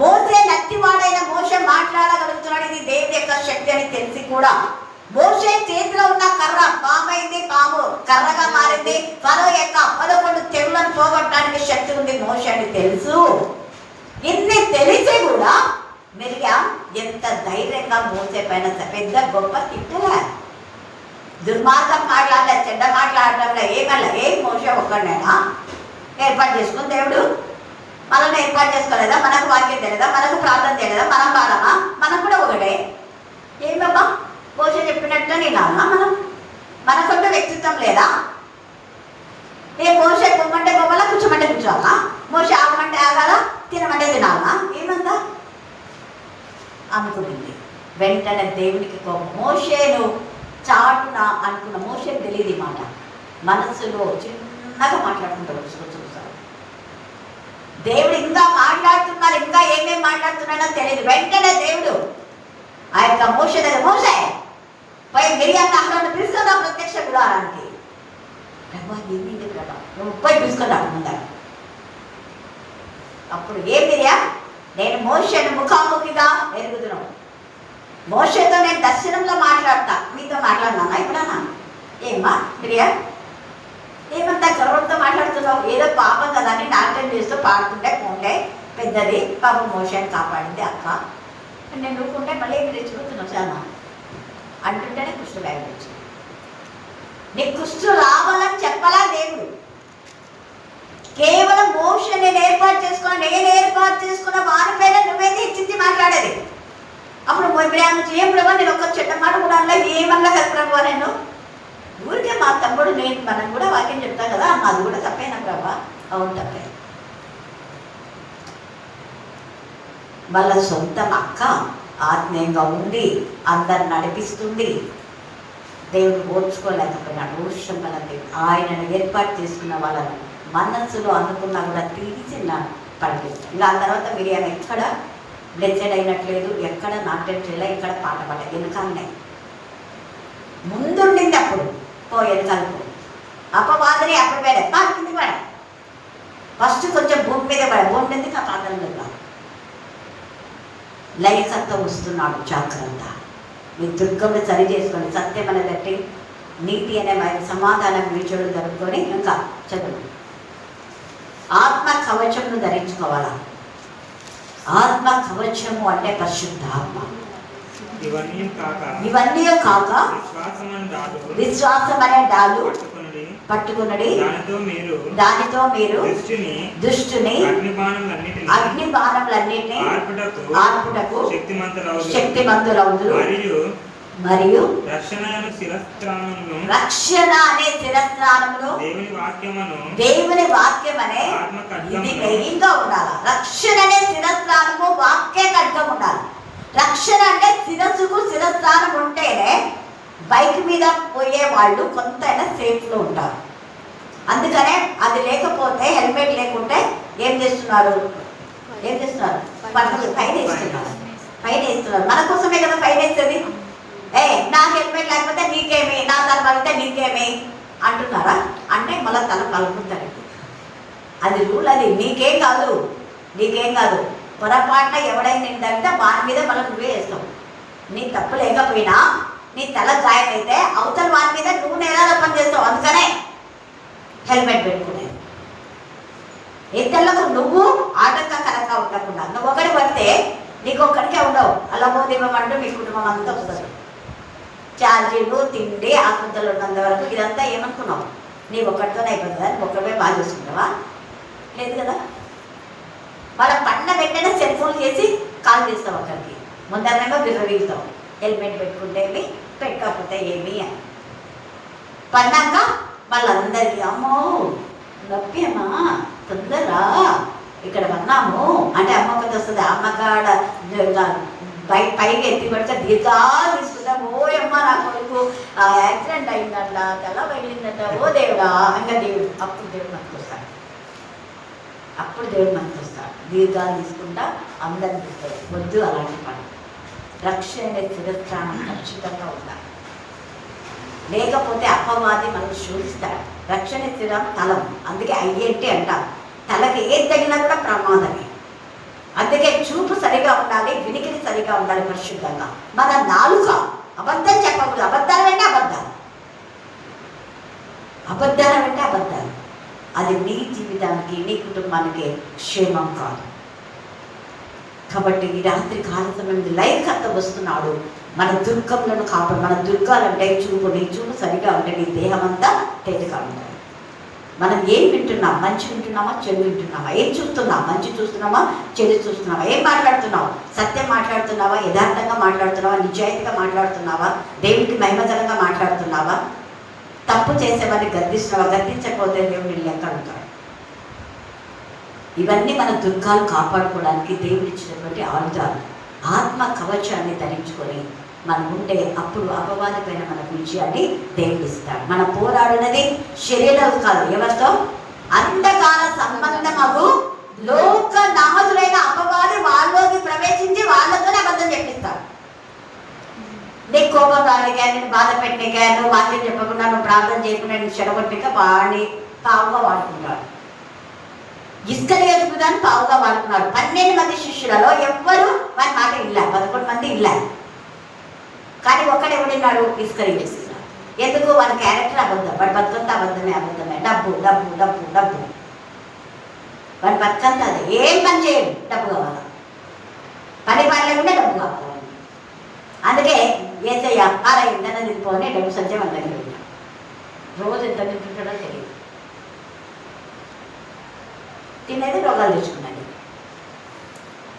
[SPEAKER 4] మోసే నత్తివాడైన మోషే మాట్లాడగలుగుతున్నాడు, ఇది దేవుడి యొక్క శక్తి అని తెలిసి కూడా, మోషే చేతిలో ఉన్న కర్ర పామైంది, పాము కర్రగా మారింది, ఫరో యొక్క 11 తెగులను పోగొట్టడానికి శక్తి ఉంది మోషే అని తెలుసు. ఇన్ని తెలిసి కూడా మిరియాం ఎంత ధైర్యంగా మోసే పైన పెద్ద గొప్ప తిట్టలే, దుర్మార్గం మాట్లాడలే, చెడ్డ మాట్లాడడంలో ఏం మోసే ఒక్కడైనా ఏర్పాటు చేసుకుని దేవుడు మనల్ని ఏర్పాటు చేసుకోలేదా? మనకు వాక్యం తెలియదా? మనకు ప్రార్థన తెలియదా? మనం బాధమా? మనం కూడా ఒకటే. ఏమబ్బా మోసే చెప్పినట్టు వినాలా? మనకుంటూ వ్యక్తిత్వం లేదా? మోసే కొమ్మంటే కొమ్మాలా, కూర్చోమంటే కూర్చోవాలా? మోసే ఆగమంటే ఆగాలా, తినమంటే తినాలా? ఏమందా అనుకుంటుంది. వెంటనే దేవునికి మోషేను చాటున అనుకున్న మోషేకు తెలియదు ఈ మాట. మనస్సులో చిన్నగా మాట్లాడుకుంటారు. చూస్తారు దేవుడు ఇంకా మాట్లాడుతున్నారు, ఇంకా ఏమేమి మాట్లాడుతున్నాడో తెలియదు. వెంటనే దేవుడు ఆ యొక్క మోషే దగ్గర, మోసే పై మిరియాన్ని అక్కడ పిలుచుకుందా ప్రత్యక్ష గుడారానికి. ప్రభా ఏంటి ప్రభా, నువ్వు పోయి పిలుచుకుందా ముందర. అప్పుడు ఏం మిరియా, నేను మోషేను ముఖాముఖిగా ఎరుగుతున్నాను. మోషేతో నేను దర్శనంలో మాట్లాడతా, మీతో మాట్లాడినా ఎప్పుడన్నా? ఏమ్మా ప్రియా, ఏమంతా గర్వంతో మాట్లాడుతున్నావు? ఏదో పాపం కదా అని నాట్యం చేస్తూ పాడుతుంటే పోండే పెద్దది పాపం మోషేని కాపాడింది అక్క. నేను నువ్వుకుంటే మళ్ళీ ఏమి తెచ్చుకుంటున్నావు చాలా అంటుంటేనే కుష్టు వ్యాధి వచ్చింది. నీ కుష్టు రావాలని చెప్పలా దేవుడు. కేవలం మోషే నేను ఏర్పాటు చేసుకున్న వారి పైన నువ్వేది హెచ్చించి మాట్లాడేది. అప్పుడు ఏం ప్రభావ నేను ఒక చెడ్డ మాట కూడా అనలా, ఏమన్నా కదా ప్రభావ, నేను ఊరికే మా తమ్ముడు నేను మనం కూడా వాక్యం చెప్తాం కదా, అది కూడా తప్పేనా ప్రభా? అవును తప్పే. వాళ్ళ సొంతం అక్క ఆత్మీయంగా ఉండి అందరు నడిపిస్తుంది. దేవుడు ఓర్చుకోలేకపోయినాడు. ఊర్షం వల్ల ఆయనను ఏర్పాటు చేసుకున్న వాళ్ళను మనస్సులో అనుకున్నా కూడా తీర్చిన పడలేదు. ఇంకా ఆ తర్వాత మిరియాం ఎక్కడ బ్లెస్సెడ్ అయినట్లేదు, ఎక్కడ నాట్యం చేయలే, ఇక్కడ పాట పాట వెనకాలనే ముందుండింది. అప్పుడు వెనకాలకు అపవాదిని అప్పుడు పడే కింది పడ ఫస్ట్ కొంచెం భూమి మీద పడ, భూమి మీద పాత్రలు కదా లైకత్వం వస్తున్నాడు. జాగ్రత్త, మీ దుర్గంని సరి చేసుకోండి. సత్యం అనేదట్టి నీతి అనే సమాధానం విడిచోడు జరుపుకొని ఇంకా చదువు. ఆత్మ కవచమును ధరించుకోవాలా. ఆత్మ కవచము అంటే పరిశుద్ధాత్మ.
[SPEAKER 3] ఇవన్నీ
[SPEAKER 4] కాక విశ్వాసం అనే డాలు పట్టుకున్నది, దానితో మీరు దుష్టుని అగ్నిబాణములన్నిటిని ఆర్పుటకు శక్తిమంతులవుదురు. మరియు రక్షణ అనే శిరస్త్రాణమును దేవుని వాక్యమనే ఇది మెయిన్గా ఉండాలి. రక్షణ అనే శిరస్త్రాణము వాక్య ఖడ్గం ఉండాలి. రక్షణ అంటే శిరస్సుకు శిరస్త్రాణం ఉంటేనే బైక్ మీద పోయే వాళ్ళు కొంతైనా సేఫ్లో ఉంటారు. అందుకనే అది లేకపోతే, హెల్మెట్ లేకుంటే ఏం చేస్తున్నారు? ఫైన్ వేస్తున్నారు. మన కోసమే కదా ఫైన్ వేస్తుంది. నాకు హెల్మెట్ లేకపోతే నీకేమి, నా తల పలితే నీకేమి అంటున్నారా? అంటే మళ్ళీ తల పలుకుతారు. అది రూల్, అది నీకేం కాదు. పొరపాటున ఎవడైనా నేను తగ్గితే వాని మీద మళ్ళీ నువ్వే వేస్తావు. నీ తప్పు లేకపోయినా నీ తల గాయమైతే అవతల వాని మీద నువ్వు నేరాల పని చేస్తావు. అందుకనే హెల్మెట్ పెట్టుకునే ఇతరులకు నువ్వు ఆటంకకరంగా ఉండకుండా. నువ్వు ఒకటి పడితే నీకు ఒక్కడికే ఉండవు. అలా పోదివ్వమంటూ మీ కుటుంబం అంతా వస్తుంది. ఛార్జీలు, తిండి, ఆకృతలు ఉన్నంత వరకు ఇదంతా ఏమనుకున్నావు? నీ ఒక్కడితోనే అయిపోతుందా? ఒక్కడే బాగా చూసుకుంటావా? లేదు కదా. వాళ్ళ పండ వెంటనే సెల్ ఫోన్ చేసి కాల్ చేస్తావు. అక్కడికి ముందరేమో విర్రవీగుతావు. హెల్మెట్ పెట్టుకుంటే ఏమి, పెట్టకపోతే ఏమి అని పన్నాక వాళ్ళందరికీ అమ్మో నొప్పి అమ్మా తొందరరా ఇక్కడ పన్నాము అంటే అమ్మకది వస్తుంది. అమ్మకాడ పైకి ఎత్తి పడితే దీర్ఘా తీసుకుంటాం. ఓ అమ్మ నా కొడుకు యాక్సిడెంట్ అయిందంట, తల పగిలిందంట, ఓ దేవుడా ఇంకా దేవుడు. అప్పుడు దేవుడు మనకు వస్తాడు. దీర్ఘాలు తీసుకుంటా అందరిని తీస్తాడు. వద్దు అలాంటి పని. రక్షణ శిరస్త్రాణం ఖచ్చితంగా ఉండాలి. లేకపోతే అపవాది మనకు శోధిస్తాడు. రక్షణ శిరం తలం, అందుకే ఐఎంటి అంటాం. తలకి ఏది తగినా కూడా ప్రమాదమే. అందుకే చూపు సరిగా ఉండాలి, వినికిడి సరిగా ఉండాలి పరిశుద్ధంగా. మన నాలుక అబద్ధం చెప్పకూడదు. అబద్ధాలు వెంటే అబద్ధాలు. అది నీ జీవితానికి, నీ కుటుంబానికి క్షేమం కాదు. కాబట్టి ఈ రాత్రి కాల సమయంలో లైకత్వం వస్తున్నాడు. మన దుర్గంలను కాపాడు. మన దుర్గాలంటే చూపు. నీ చూపు సరిగా ఉంటే నీ దేహం అంతా తేలిగా ఉంటుంది. మనం ఏం వింటున్నాం? మంచి వింటున్నామా, చెడు వింటున్నామా? ఏం చూస్తున్నాం? మంచి చూస్తున్నామా, చెడు చూస్తున్నామా? ఏం మాట్లాడుతున్నావు? సత్యం మాట్లాడుతున్నావా? యథార్థంగా మాట్లాడుతున్నావా? నిజాయితీగా మాట్లాడుతున్నావా? దేవుడికి మహిమకరంగా మాట్లాడుతున్నావా? తప్పు చేసేవాడిని గద్దిస్తున్నావా? గద్దించకపోతే దేవుడు లెక్క అడుగుతాడు. ఇవన్నీ మన దుర్గాలు కాపాడుకోవడానికి దేవుడు ఇచ్చినటువంటి ఆయుధాలు. ఆత్మ కవచాన్ని ధరించుకొని మనం ఉంటే అప్పుడు అపవాది పైన మనకు విజయాన్ని దేవుడు ఇస్తాడు. మనం పోరాడున్నది శరీరం కాదు. ఎవరితో? అంధకార సంబంధమగు లోక నామతులైన అపవాది వాళ్ళలోకి ప్రవేశించి వాళ్ళతోనే అబద్ధం చెప్పిస్తాడు. నీకు కోపం రానిగా, నేను బాధ పెట్టినగా, నువ్వు వాక్యం చెప్పకుండా, నువ్వు ప్రార్థన చేయకుండా, నేను చెడగొట్టిక వాడిని పావుగా వాడుకుంటాడు. ఇస్కరియోతు దాన్ని పావుగా వాడుకున్నాడు. 12 మంది శిష్యులలో ఎవ్వరు వారి మాట ఇల్లా, 11 మంది ఇల్లా. కానీ ఒక్కడెవడిన్నాడు? ఇస్కరియోతు. ఎందుకు? వాడి క్యారెక్టర్ అబద్ధం. వాడి బతుకంతా అబద్ధమే. డబ్బు డబ్బు డబ్బు డబ్బు. వాడి బతుకంతా అదే. ఏం పని చేయడు, డబ్బు కావాలి. పని లేకుండా డబ్బు కావాలి. అందుకే ఏసయ్య ఇంధన తిరిగిపోని డబ్బు సంచయం అని దగ్గర రోజు ఎంత తింటుంటాడో తెలియదు. తినేది రోగాలు తెచ్చుకున్నాడు.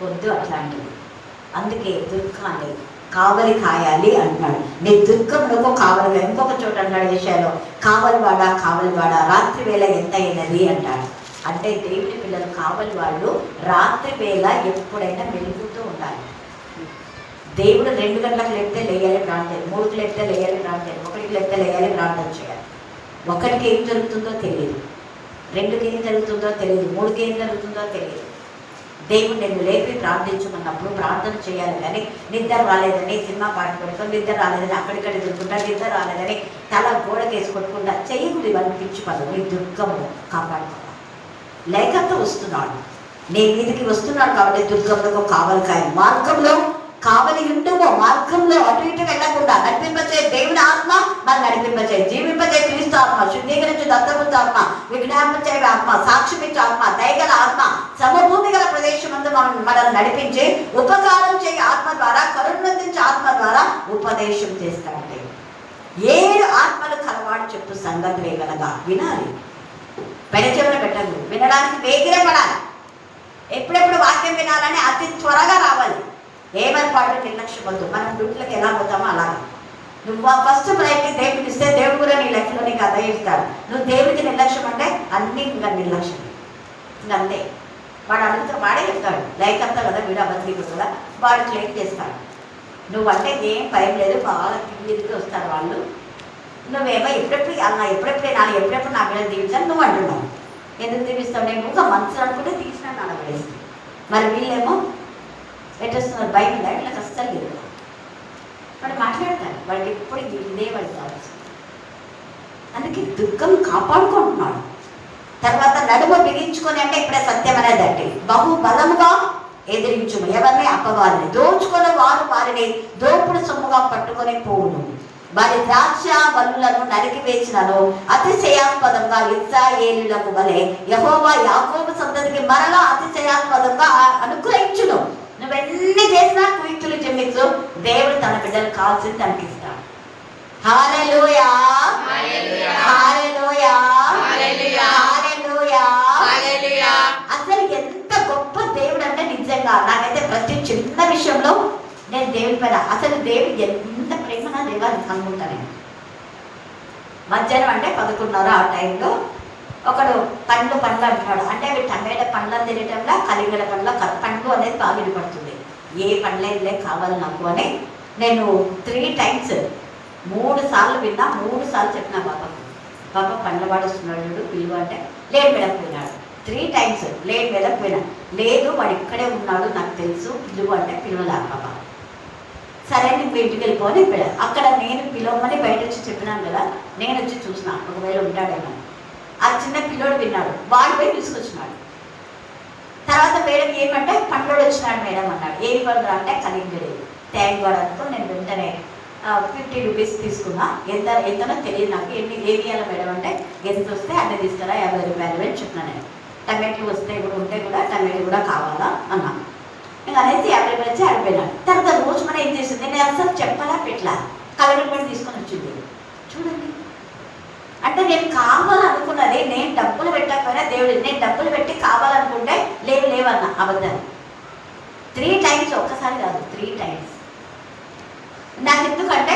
[SPEAKER 4] వద్దు అట్లాంటివి. అందుకే దుర్గాన్ని కావలి కాయాలి అంటున్నాడు. నీ దుర్గంలో కావలిగా. ఇంకొక చోట అన్నాడు విషయాలు, కావలివాడ రాత్రి వేళ ఎంత అయినది అంటాడు. అంటే దేవుని పిల్లలు కావలి వాళ్ళు రాత్రి వేళ ఎప్పుడైనా వెలుగుతూ ఉండాలి. దేవుడు 2 గంటలకు లేపితే లేయాలి ప్రార్థన, 3కి లేపితే లేయాలి ప్రార్థన, 1కి లేపితే లేయాలి ప్రార్థన చేయాలి. 1కి ఏం జరుగుతుందో తెలియదు, 2కి ఏం జరుగుతుందో తెలియదు, 3కి ఏం జరుగుతుందో తెలియదు. దేవుడు నేను లేపి ప్రార్థించుకున్నప్పుడు ప్రార్థన చేయాలి కానీ నిద్ర రాలేదని సినిమా పాట పెడతాం, నిద్ర రాలేదని అక్కడిక్కడ తిరుగుకుంటా, నిద్ర రాలేదని తల గోడకేసి కొట్టుకుంటా చేయకూడదు. ఇవన్నీ పిచ్చి పనులు. నీ దుర్గము కాపాడుకోవాలి. లేఖంత వస్తున్నాడు, నీ మీదికి వస్తున్నాడు కాబట్టి దుర్గములకు కావలికాయ మార్గంలో కావలి ఉంటుందో, మార్గంలో అటు ఇటు వెళ్ళకుండా నడిపింపచే దేవుని ఆత్మ మనం నడిపింపచే, జీవింపచే క్రీస్తు ఆత్మ, శుద్ధీకరించు దత్తపుత్ర ఆత్మ, విజ్ఞాపించే ఆత్మ, సాక్షిమిచ్చు ఆత్మ, దయగల ఆత్మ, సమభూమి గల ప్రదేశం అందు మనల్ని నడిపించి ఉపకారం చేయ ఆత్మ ద్వారా, కరుణించే ఆత్మ ద్వారా ఉపదేశం చేస్తాడంటే 7 ఆత్మలు కలవాడు చెప్పు సంగతులే గనక వినాలి. పెడచెవిన పెట్టదు, వినడానికి వేగిరే పడాలి. ఎప్పుడెప్పుడు వాక్యం వినాలని అతి త్వరగా రావాలి. ఏమని పాటు నిర్లక్ష్యం వద్దు. మనం డ్యూటీలకు ఎలా పోతామో అలాగా. నువ్వు ఫస్ట్ ప్రయత్ని దేవుడికి ఇస్తే దేవుడు కూడా నీ లైఫ్లో నీకు అదే ఇస్తాడు. నువ్వు దేవుడికి నిర్లక్ష్యం అంటే అన్నీ ఇంకా నిర్లక్ష్యం. ఇంకా అంతే. వాడు అడుగుతా వాడే చెప్తాడు. లైక్ అంతా కదా, వీడు అబద్ధికుడు కదా, వాడు క్లెయిమ్ చేస్తాడు. నువ్వంటే ఏం భయం లేదు, బాగా తిరిగి వస్తారు వాళ్ళు. నువ్వేమో ఎప్పుడెప్పుడు అలా ఎప్పుడెప్పుడు నా మీద దీవించాలి నువ్వు అంటున్నావు. ఎందుకు దీవిస్తావు? నేను ఇంకా మనసులు అనుకుంటే తీసినా నానబడేస్తాను. మరి వీళ్ళేమో ఎట్టేస్తున్నారు, భయం ఉందా? ఇట్లా కష్టాలు లేదు. వాడు మాట్లాడతారు, వాడికి ఎప్పుడు ఇదే వాడు కావచ్చు. అందుకే దుర్గం కాపాడుకుంటున్నాడు. తర్వాత నడుము బిగించుకొని అంటే ఇప్పుడే సత్యం అనేది అంటే బహు బలముగా ఎదిరించుము ఎవరిని? అపవారిని. దోచుకొని వారు వారిని దోపుడు సొమ్ముగా పట్టుకొని పోవును. వారి ద్రాక్ష వల్లులను నరికి వేసినను అతిశయాస్పదంగా ఇశ్రాయేలీయులకు వలె యెహోవా యాకోబు సంతతికి మరలా అతిశయాస్పదంగా అనుగ్రహించును. నువ్వెన్ని చేసినా కుయుక్తులు చెల్లించు, దేవుడు తన బిడ్డలు కావాల్సింది తనకి ఇస్తాడు. హల్లెలూయా, హల్లెలూయా, హల్లెలూయా. అసలు ఎంత గొప్ప దేవుడు అంటే నిజంగా నాకైతే ప్రతి చిన్న విషయంలో నేను దేవుడి పైన అసలు దేవుడు ఎంత ప్రేమ నా దేవాన్ని అనుకుంటాను. మధ్యాహ్నం అంటే 11:30 ఆ టైంలో ఒకడు పండ్లు అంటున్నాడు. అంటే అవి టమాటా పండ్లు తినటంలో కలిగడ పండ్లు అనేది బాగా వినపడుతుంది. ఏ పండ్లైతే కావాలి నాకు అని నేను 3 times 3 సార్లు విన్నా. 3 సార్లు చెప్పిన పాప పండ్ల వాడుస్తున్నాడు పిలువ అంటే లేడు వెళ్ళకపోయినాడు. 3 times లేడు వెళ్ళకపోయినా. లేదు వాడు ఇక్కడే ఉన్నాడు నాకు తెలుసు, పిలువ అంటే పిలువలే పాప. సరే నువ్వు ఇంటికి వెళ్ళిపోని అక్కడ నేను పిలవమని బయట వచ్చి చెప్పినాను కదా, నేను వచ్చి చూసిన ఒకవేళ ఉంటాడేమో. ఆ చిన్న పిల్లోడు విన్నాడు, వాడు పోయి తీసుకొచ్చినాడు. తర్వాత మేడం ఏమంటే పండ్లోడు వచ్చినాడు మేడం అన్నాడు. ఏమి పండు అంటే కలింగడి ట్యాంక్ వాడతో నేను వెంటనే 50 రూపీస్ తీసుకున్నా. ఎంతనో తెలియదు నాకు. ఏమి ఇవ్వాలి మేడం అంటే ఎంత వస్తే అన్నీ తీసుకురా 50 రూపాయలు అని చెప్పినా. నేను టమాటో వస్తే కూడా ఉంటే కూడా టమాటో కూడా కావాలా అన్నా. ఇంకా అనేది 50 రూపాయలు వచ్చి ఆడిపోయినాడు. తర్వాత రోజు మనం ఏం చేసింది, నేను అసలు చెప్పలా పెట్టలా కలగడ పడి తీసుకొని వచ్చింది. చూడండి, అంటే నేను కావాలనుకున్నది నేను డబ్బులు పెట్టకపోయినా దేవుడు నేను డబ్బులు పెట్టి కావాలనుకుంటే లేవన్నా అబద్ధాలు. 3 times, ఒక్కసారి కాదు 3 times. నాకు ఎందుకంటే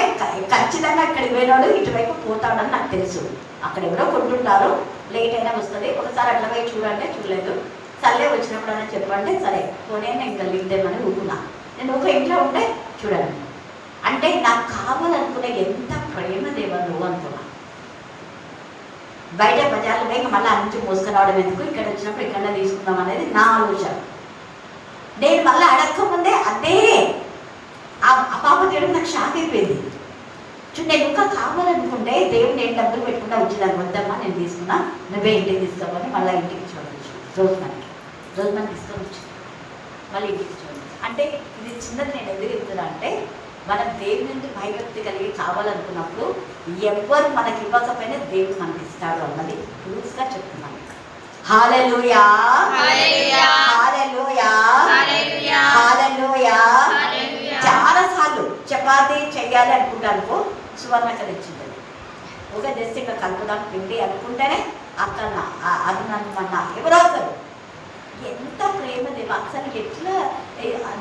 [SPEAKER 4] ఖచ్చితంగా ఇక్కడికి పోయినాడు ఇటువైపు పోతాడని నాకు తెలుసు. అక్కడ ఎవరో కొంటుంటారు, లేట్ అయినా వస్తుంది. ఒకసారి అట్లా పోయి చూడంటే చూడలేదు. సర్లే వచ్చినప్పుడు అని చెప్పంటే సరే పోనీ ఇంకా లిందేమని ఊరుకున్నా. నేను ఒక ఇంట్లో ఉంటే చూడండి, అంటే నాకు కావాలనుకునే ఎంత ప్రేమ దేవా నువ్వు అనుకున్నా. బయట బజార్లు పోయి మళ్ళీ అన్ని మోసుకురావడం ఎందుకు, ఇక్కడ వచ్చినప్పుడు ఇక్కడ తీసుకుందాం అనేది నా ఆలోచన. నేను మళ్ళీ అడగకముందే అదే ఆ పాప దేవుడు నాకు షాక్ అయిపోయింది. నేను ఇంకా కావాలనుకుంటే దేవుడు నేను డబ్బులు పెట్టుకుంటా వచ్చిందని వద్దమ్మా నేను తీసుకున్నా, నువ్వే ఇంటికి తీసుకోమని మళ్ళీ ఇంటికి చూడవచ్చు. రోజు మనకి తీసుకొని వచ్చింది మళ్ళీ ఇంటికి చూడవచ్చు. అంటే ఇది చిన్నది నేను ఎందుకు చెప్తున్నా అంటే మనం దేవుని నుండి భయభక్తి కలిగి కావాలనుకున్నప్పుడు ఎవ్వరు మనకి ఇవ్వకపోయినా దేవుడు మనకి ఇస్తాడు అన్నది ప్రూఫ్గా చెప్తున్నాను. హల్లెలూయా, హల్లెలూయా, హల్లెలూయా. చాలా సార్లు చపాతీ చెయ్యాలి అనుకుంటాను, సువర్ణక తెచ్చింది. ఒక జస్ట్ ఇంకా కలుపుదాం పిండి అనుకుంటేనే అక్కడ అది నన్ను ఎవరో ఒకరు ఎంత ప్రేమ దేవ అసలు ఎట్లా.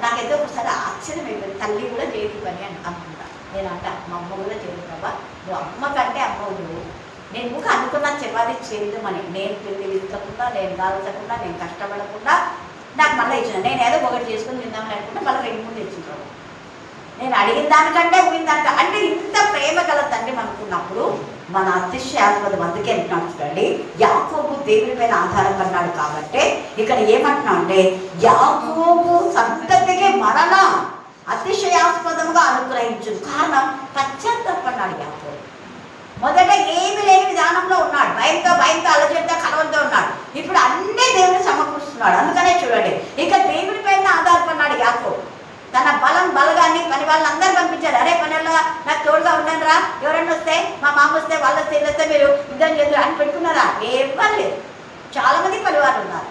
[SPEAKER 4] నాకైతే ఒకసారి ఆశ్చర్యం అయిపోయింది. తల్లి కూడా చేయదు పని అని అనుకుంటా. నేను అంటే మా అమ్మ కూడా చేయదు కదా, నువ్వు అమ్మ కంటే అమ్మ నువ్వు. నేను ఊక అనుకున్నా చపాతీ చేద్దామని. నేను పిండి విత్తకుండా, నేను కాల్చకుండా, నేను కష్టపడకుండా నాకు మళ్ళీ ఇచ్చిన. నేను ఏదో ఒకటి చేసుకుని తిందామని అనుకుంటే మళ్ళీ 2-3 తెచ్చింటాడు. నేను అడిగిన దానికంటే ఊగిన దానికంటే అంటే ఇంత ప్రేమ గల తండ్రి అనుకున్నప్పుడు మన అతిశయాస్పదం. అందుకే అంటున్నాడు చూడండి, యాకోబు దేవుని పైన ఆధారపడినాడు కాబట్టి ఇక్కడ ఏమంటున్నా అంటే యాకోబు సంతతికి మరలా అతిశయాస్పదముగా అనుగ్రహించును. కారణం పశ్చాత్తాపడినాడు యాకోబు. మొదట ఏమి లేని విధానంలో ఉన్నాడు, భయంతో అలజడితో కలవతో ఉన్నాడు. ఇప్పుడు అన్ని దేవుని సమకూరుస్తున్నాడు. అందుకనే చూడండి, ఇక దేవుని పైన ఆధారపడినాడు యాకోబు. తన బలగాన్ని పని వాళ్ళందరూ పంపించారు. అరే పనుల్లో నాకు తోడుగా ఉండండి రా, ఎవరన్నా వస్తే మా మామ వస్తే వాళ్ళు వస్తే వీళ్ళు వస్తే మీరు యుద్ధం చేద్దరు అని పెట్టుకున్నారా? ఏమీ లేదు. చాలా మంది పనివాళ్ళు ఉన్నారు.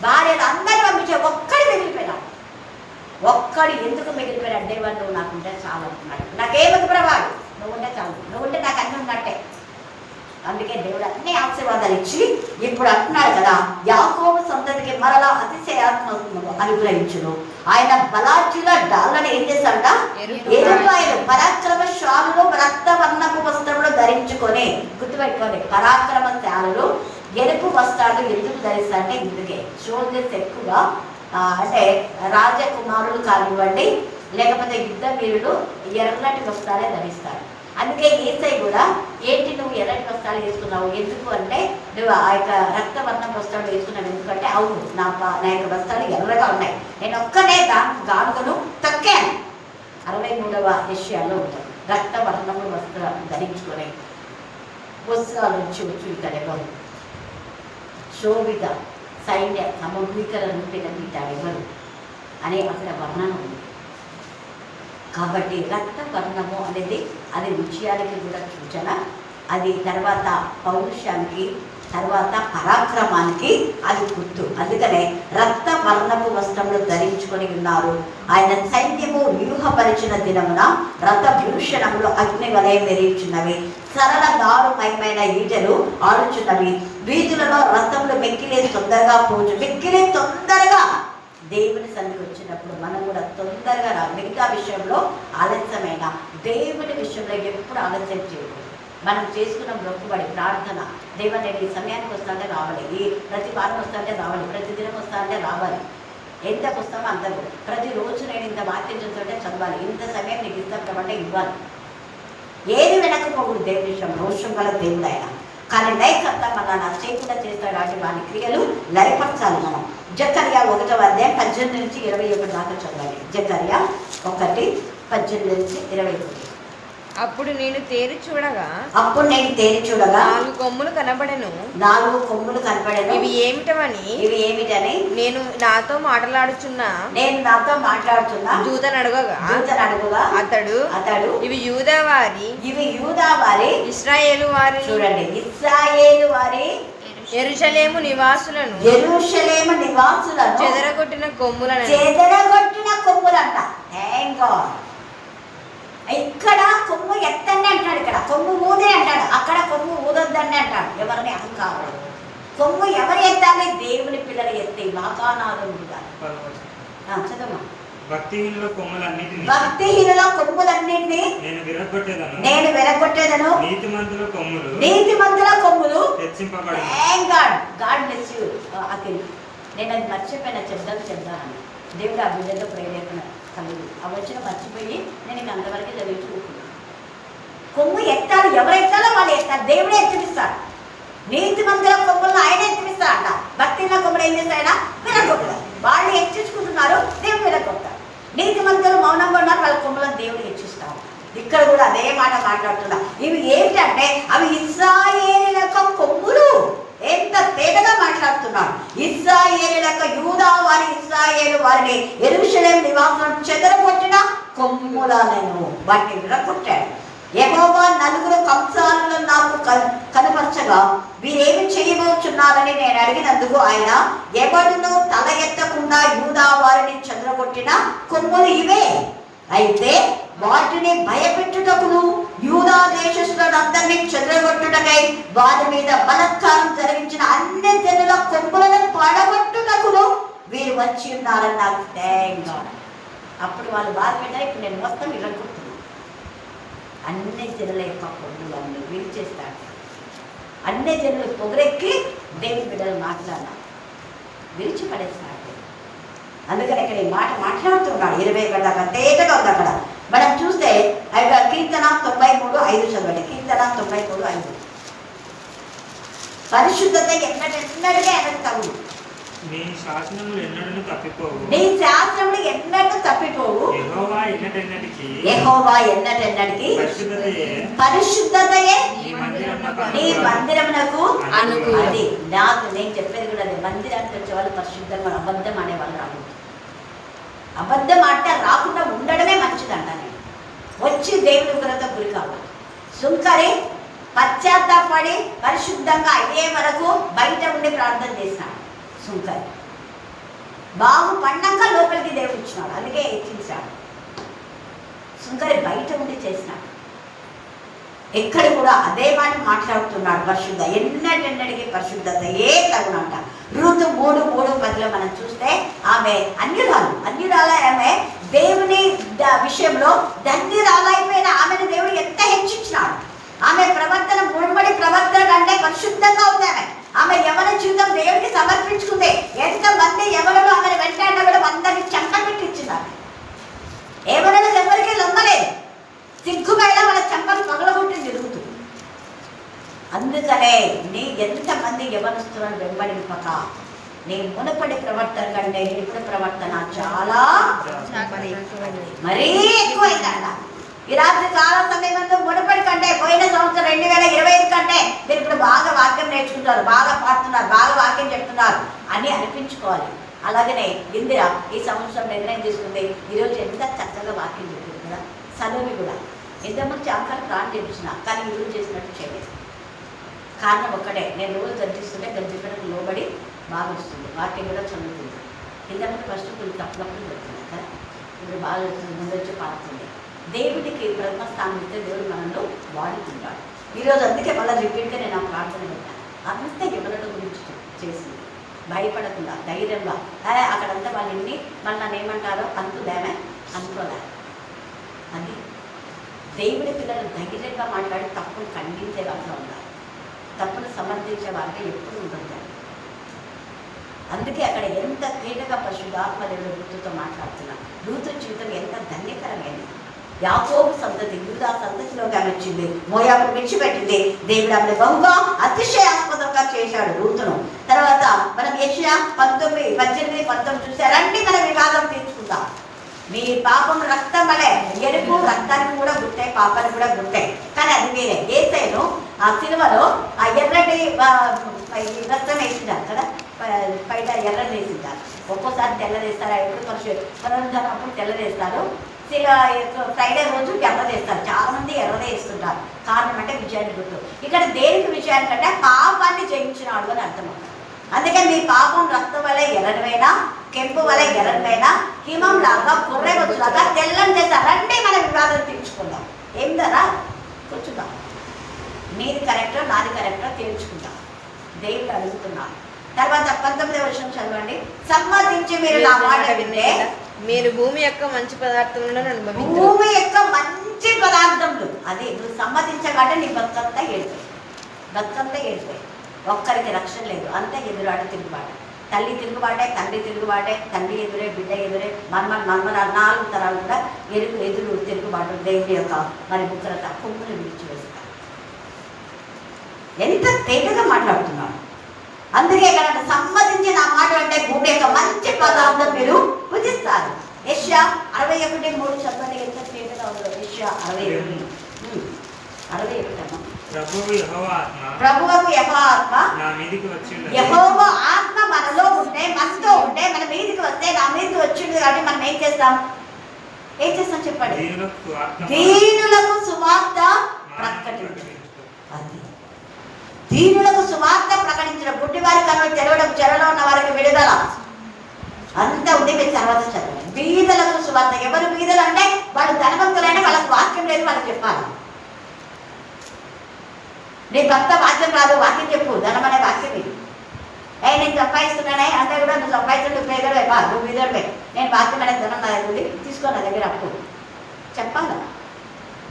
[SPEAKER 4] భార్యలు అందరూ పంపించారు, ఒక్కడి మిగిలిపోయినాడు. ఒక్కడు ఎందుకు మిగిలిపోయాడు? దేవన్ నువ్వు నాకుంటే చాలు అంటున్నాడు. నాకేమది ప్రభావం, నువ్వు ఉంటే చాలు, నువ్వు ఉంటే నాకు అన్నీ ఉన్నట్టే. అందుకే దేవుడు అన్ని ఆశీర్వాదాలు ఇచ్చి ఇప్పుడు అంటున్నాడు కదా, యాకోబు సంతతికి మరలా అతిశయాత్మకము అనుగ్రహించును. ఆయన బలాజ్యుల డాళ్ళని ఏం చేశాడట? ఎరుపాయలు పరాక్రమశాలులు రక్తవర్ణపు వస్త్రములు ధరించుకొని, గుర్తుపెట్టుకోండి, పరాక్రమశాలులు ఎరుపు వస్త్రాలు ఎందుకు ధరిస్తారంటే ఇందుకే సోల్జర్స్ ఎక్కువగా అంటే రాజకుమారులు కానివ్వండి లేకపోతే యుద్ధ వీరులు ఎర్రటి వస్త్రాలే ధరిస్తారు. అందుకే యేసై కూడా ఏంటి నువ్వు ఎర్రటి వస్త్రాలు వేసుకున్నావు ఎందుకు అంటే, నువ్వు ఆ యొక్క రక్తవర్ణం వస్త్రాలు వేసుకున్నావు ఎందుకంటే, అవును నా యొక్క వస్త్రాలు ఎర్రగా ఉన్నాయి, నేను ఒక్కనే గానుగను తొక్కాను. 63వ యెషయాలో ఉంటాడు. రక్తవర్ణము వస్త్రం ధరించుకొని వస్త్రాల నుంచి వచ్చి ఇతడెవరు శోభిత సైన్య సమగ్రీకరణ ఇతడెవరు అనే అక్కడ వర్ణన ఉంది. కాబట్టి రక్తవర్ణము అనేది అది విజయానికి కూడా సూచన, అది తర్వాత పౌరుషానికి, తర్వాత పరాక్రమానికి అది గుర్తు. అందుకనే రక్తవర్ణపు వస్త్రములు ధరించుకొని ఉన్నారు. ఆయన సైన్యము వ్యూహపరిచిన దినమున రథభూషణములు అగ్ని వలె మెరిచున్నవి, సరళ దారుమయమైన ఈటలు ఆడుచున్నవి, వీధులలో రథములు మెక్కిలే తొందరగా మెక్కిలే తొందరగా. దేవుని సన్నిధి వచ్చినప్పుడు మనం కూడా తొందరగా రా. మిగతా విషయంలో ఆలస్యమైన, దేవుని విషయంలో ఎప్పుడు ఆలస్యం చేయకూడదు. మనం చేసుకున్న మొక్కుబడి ప్రార్థన, దేవుని నేను ఈ సమయానికి వస్తాంటే రావాలి, ఈ ప్రతి వారం వస్తాంటే రావాలి, ప్రతి దినం వస్తాంటే రావాలి, ఎంతకు వస్తామో అంతకు, ప్రతిరోజు నేను ఇంత వాక్యం చదువుతుంటే చదవాలి, ఇంత సమయం నీకు ఇష్టపడమంటే ఇవ్వాలి. ఏది వెనకపోకూడదు దేవుని విషయం. రోషం గల దేవుడు ఆయన, కానీ లయకర్త మన చేయకుండా చేస్తాడు కాబట్టి వాని క్రియలు లయపరచాలి. మనం జకర్యా 1వ అధ్యాయం 18 నుంచి 21 దాకా చదవాలి. జకర్యా 1:18-21.
[SPEAKER 5] అప్పుడు నేను తేరి చూడగా
[SPEAKER 4] 4
[SPEAKER 5] కొమ్ములు కనబడెను.
[SPEAKER 4] 4 కొమ్ములు కనబడెను.
[SPEAKER 5] ఇవి ఏమిటని
[SPEAKER 4] నేను
[SPEAKER 5] నాతో మాట్లాడుచున్న దూతను అడుగగా అతడు ఇవి యూదా వారి
[SPEAKER 4] ఇశ్రాయేలు వారి, చూడండి, ఇశ్రాయేలు వారి
[SPEAKER 5] యెరూషలేము నివాసులను చెదరగొట్టిన కొమ్ములంట.
[SPEAKER 4] Thank God. ఇక్కడ కొమ్ము ఎత్తండి అంటాడు, ఇక్కడ కొమ్ము ఊదే అంటాడు, అక్కడ కొమ్ము ఊదొద్దండి అంటాడు. ఎవరిని అహంకారం. కొమ్ము ఎవరు ఎత్తాలి? దేవుని పిల్లలు ఎత్తి వాకానాలు చదవమా.
[SPEAKER 3] భక్తిహీనుల కొమ్ములన్నింటినీ
[SPEAKER 4] నేను విరగొట్టేదను, నీతిమంతుల కొమ్ములు
[SPEAKER 3] హెచ్చింపబడెను.
[SPEAKER 4] Thank God. God bless you Akhil. నేను అది మర్చిపోయిన చెప్దామని దేవుడు ఆ బిడ్డతో ప్రేరేపణ కలిగి అవి వచ్చిన మర్చిపోయి నేను ఇంక అంతవరకు చదువుకుంటున్నాను. కొమ్ము ఎత్తాలి, ఎవరు ఎత్తాలో వాళ్ళు ఎత్తాలి, దేవుడే ఎత్తిపిస్తాడు. నీతిమంతుల కొమ్ములను ఆయన ఎత్తిపిస్తాడట. భక్తిలో కొమ్ములు ఏం చేస్తాయన విరగొట్టారు. వాళ్ళు హెచ్చించుకుంటున్నారు, దేవుడు విరగొట్టారు. నీతిమంతులు మౌనంగా ఉన్నారు, వాళ్ళ కొమ్ములను దేవుడు హెచ్చిస్తారు. ఇక్కడ కూడా అదే మాట మాట్లాడుతున్నా. ఇవి ఏంటంటే అవి ఇశ్రాయేలీయుల కొమ్ములు. ఎంత తేటగా మాట్లాడుతున్నాడు. ఇశ్రాయేలీయుల యూదా వారి, ఇశ్రాయేలు వారిని యెరూషలేము నివాసులను చెదరగొట్టిన కొమ్ములను వాటిని విరగొట్టాడు. యెహోవా 4 కంసాలను నాకు కనపరచగా వీరేమి చేయబోచున్నారని నేను అడిగినందుకు ఆయన, ఎవడును తల ఎత్తకుండా యూదా వారిని చెదరగొట్టిన కొమ్ములు ఇవే. అయితే వాటిని భయపెట్టుటకును యూదా దేశస్తులందరినీ చెదరగొట్టుటకై వారి మీద బలత్కారం జరిగించిన అన్ని జనుల కొమ్ములను పడగొట్టుటకును వీరు వచ్చి ఉన్నారని నాకు థాంక్ గాడ్. అప్పుడు వాళ్ళు బాధపడ్డారు, ఇప్పుడు నేను మొత్తం విరగొట్టున్నాను. అన్ని జనుల యొక్క కొమ్ములన్నీ విరిచేస్తాడు. అన్ని జనులు పొగరెక్కి దేవుని బిడ్డలు మాట్లాడాలి, విరిచిపడేస్తాడు. అందుకని ఇక్కడ ఈ మాట మాట్లాడుతున్నాడు. 20 దాకా తేటగా ఉంది. అక్కడ మనం చూస్తే కీర్తన 93:5 చదవండి. కీర్తన 93:5. పరిశుద్ధత ఎన్నటికీ ఆయనకు తగులు.
[SPEAKER 3] నీ శాసనములు ఎన్నడూ తప్పిపోవు.
[SPEAKER 4] నీ శాసనములు ఎన్నడూ తప్పిపోవు.
[SPEAKER 3] యెహోవా ఎన్నటెన్నటికి
[SPEAKER 4] పరిశుద్ధతయే నీ
[SPEAKER 3] నీ
[SPEAKER 4] మందిరమునకు
[SPEAKER 2] అనుకూలం.
[SPEAKER 4] అది నాకు నేను చెప్పేది కూడా అదే. మందిరానికి వచ్చే వాళ్ళు పరిశుద్ధంగా అబద్ధం అనేవాళ్ళు రాకూడదు. అబద్ధం అంటే రాకుండా ఉండడమే మంచిదంట. నేను వచ్చి దేవుని ఉగ్రత గురి కావాలి. సుంకరి పశ్చాత్తాపడి పరిశుద్ధంగా అయ్యే వరకు బయట ఉండి ప్రార్థన చేసినాడు. సుంకరి బాగుపడ్డాక లోపలికి దేవుడు ఇచ్చినాడు, అందుకే హెచ్చించాడు. సుంకరి బయట ఉండి చేసినాడు. ఎక్కడ కూడా అదే మాట మాట్లాడుతున్నాడు. పరిశుద్ధ ఎన్నటికి పరిశుద్ధత ఏ తగునంట. ఋతు 3:10 మనం చూస్తే ఆమె అన్యురాల ఆమె దేవుని విషయంలో ధన్యురాలైపోయిన ఆమెను దేవుడు ఎంత హెచ్చించినాడు. ఆమె ప్రవర్తన మునుపడి ప్రవర్తన కంటే పరిశుద్ధంగా ఉంది. ఆమె యవన జీవితం దేవుడికి సమర్పించుకుంది. ఎంతమంది ఎవరు ఆమెను వెంటాడినా కూడా అందరినీ చంపబెట్టించినారు. ఎవరైనా ఎవరికి లొమ్మలేదు. సిగ్గుపైన వాళ్ళ చంపలు పగలగొట్టి జరుగుతుంది. అందుకనే నీ ఎంతమంది యవనస్తులను వెంబడింపక నీ మునుపటి ప్రవర్తన కంటే ఇప్పుడు ప్రవర్తన చాలా మరీ ఎక్కువైందంట. ఈ రాత్రి చాలా సమయం మునుపటి కంటే పోయిన సంవత్సరం 2025 కంటే మీరు ఇప్పుడు బాగా వాక్యం నేర్చుకుంటారు, బాగా పాడుతున్నారు, బాగా వాక్యం చెప్తున్నారు అని అనిపించుకోవాలి. అలాగనే ఇందిర ఈ సంవత్సరం నిర్ణయం తీసుకుంది. ఈరోజు ఎంత చక్కగా వాక్యం చెప్పింది కదా. సలోమి కూడా ఇంతకుముందు చాలా ప్రాణం చేపించిన, కానీ ఈరోజు చేసినట్టు చేయలేదు. కారణం ఒక్కటే, నేను రోజు గర్జిస్తుంటే గర్జించడానికి లోబడి బాగా వస్తుంది. వాక్యం కూడా చదువుతుంది. ఇంతకుముందు ఫస్ట్ కొన్ని తప్పులప్పుడు చెప్తుంది కదా, ఇప్పుడు బాగా వస్తుంది, ముందు వచ్చి పాడుతుంది. దేవుడికి ప్రథమ స్థానం ఇస్తే దేవుడు మనలో వాడుకుంటాడు. ఈరోజు అందుకే మళ్ళీ రిపీట్గా నేను ఆ ప్రార్థన పెట్టాను. అంత ఎవరి గురించి చేసింది, భయపడకుండా ధైర్యంగా. అక్కడంతా వాళ్ళు ఎన్ని మళ్ళీ నన్ను ఏమంటారో అనుకుందామే అనుకోలే. అది దేవుడి పిల్లలు ధైర్యంగా మాట్లాడి తప్పును ఖండించే వాళ్ళు ఉండాలి, తప్పును సమర్థించే వాళ్ళకి ఎప్పుడు ఉంటుంది. అందుకే అక్కడ ఎంత తేటగా పరిశుద్ధాత్మ దేవుడు రూతుతో మాట్లాడుతున్నారు. రూతు జీవితం ఎంత ధన్యకరమైనది. యాకోబు సంతతి యూదా సంతతిలోకి ఆమె వచ్చింది, మోయాబును విడిచిపెట్టింది. దేవుడు ఆమె బహుగా అతిశయాస్పదంగా చేశాడు రూతును. తర్వాత మనం యెషయా 19:18 చూస్తే రండి మన వివాదం తీర్చుకుందాం. మీ పాపం రక్తం వలె ఎరుపు, రక్తానికి కూడా గుట్టే, పాపానికి కూడా గుట్టే. కానీ అది వేరే. యేసయ్యను ఆ సిలువలో ఆ ఎర్రటి రక్తం వేసిందారు కదా, బయట ఎర్రని వేసిందారు. ఒక్కోసారి తెల్లదేస్తారు, ఎప్పుడు పునరుద్ధరణప్పుడు తెల్లదేస్తారు. ఫ్రైడే రోజు ఎర్రదేస్తారు. చాలా మంది ఎర్రదే వేస్తుంటారు. కారణం అంటే విజయాన్ని గుర్తు. ఇక్కడ దేనికి విజయానికంటే పాపాన్ని జయించినాడు అని అర్థం. అందుకే మీ పాపం రక్తం వల్ల ఎర్రనివైనా, కెంపు వల్ల ఎర్రనివైనా, హిమం లాగా గొర్రె వచ్చులాగా తెల్లని చేస్తారు. రండి మన వివాదం తీర్చుకుందాం. ఏం ధర కూర్చుందాం, నీది కరెక్టో నాది కరెక్టో తేల్చుకుందాం. దేవుడు అడుగుతున్నాను. తర్వాత 19వ వచనం చదవండి. సమ్మతించి మీరు నా మాట వింటే
[SPEAKER 5] మీరు భూమి యొక్క మంచి పదార్థములను అనుభవించు.
[SPEAKER 4] భూమి యొక్క మంచి పదార్థములు అది నువ్వు సమ్మతించగానే నీ బతుకంతా ఏడిపోయి ఒక్కరికి రక్షణ లేదు. అంతా ఎదురాడ తిరుగుబాట. తల్లి తిరుగుబాటే, తండ్రి తిరుగుబాటే, తండ్రి ఎదురే, బిడ్డ ఎదురే, మన్మరాలు 4 తరాలు కూడా ఎదురు తిరుగుబాటు. దేవుడి యొక్క మరి ముక్కలత కొమ్ములు విడిచివేస్తారు. ఎంత తేటగా మాట్లాడుతున్నాడు. అందుకే ఇక్కడ సమ్మతించి నా మాట అంటే భూమి యొక్క మంచి పదార్థం మీరు పూజిస్తారు. యెషయా 61:3 చదవండి. ఎంత తేటగా ఉందో. యెషయా 61:61
[SPEAKER 3] ప్రభువు యెహోవా
[SPEAKER 4] ఆత్మ
[SPEAKER 3] నా మీదికి వచ్చింది.
[SPEAKER 4] యెహోవా ఆత్మ మనలో ఉంటే, మనతో ఉంటే, మన మీదికి వస్తే, నా మీదికి వచ్చింది కాబట్టి మనం ఏం చేస్తాం చెప్పండి. దీనులకు సువార్త ప్రకటించు. అది దీనులకు సువార్త ప్రకటించడం, గుడ్డివారి కన్నులు తెరవడం, చెరలో ఉన్న వారికి విడుదల అంతా ఉంది. మీరు తర్వాత చదవండి. బీదలకు సువార్త. ఎవరు బీదలు అంటే వాళ్ళు ధనవంతులైనా వాళ్ళకి వాక్యం లేదు, వాళ్ళకి చెప్పాలి. నీ భర్త వాక్యం రాదు, వాక్యం చెప్పు. ధనం అనే వాక్యం ఇది. నేను సంపాదిస్తున్నానే అంటే కూడా నువ్వు సంపాదించు పేదడు అయిపో, నువ్వు బీదడిపై. నేను వాక్యం అనే ధనం నా దగ్గర తీసుకో, నా దగ్గర అప్పు చెప్పాలా.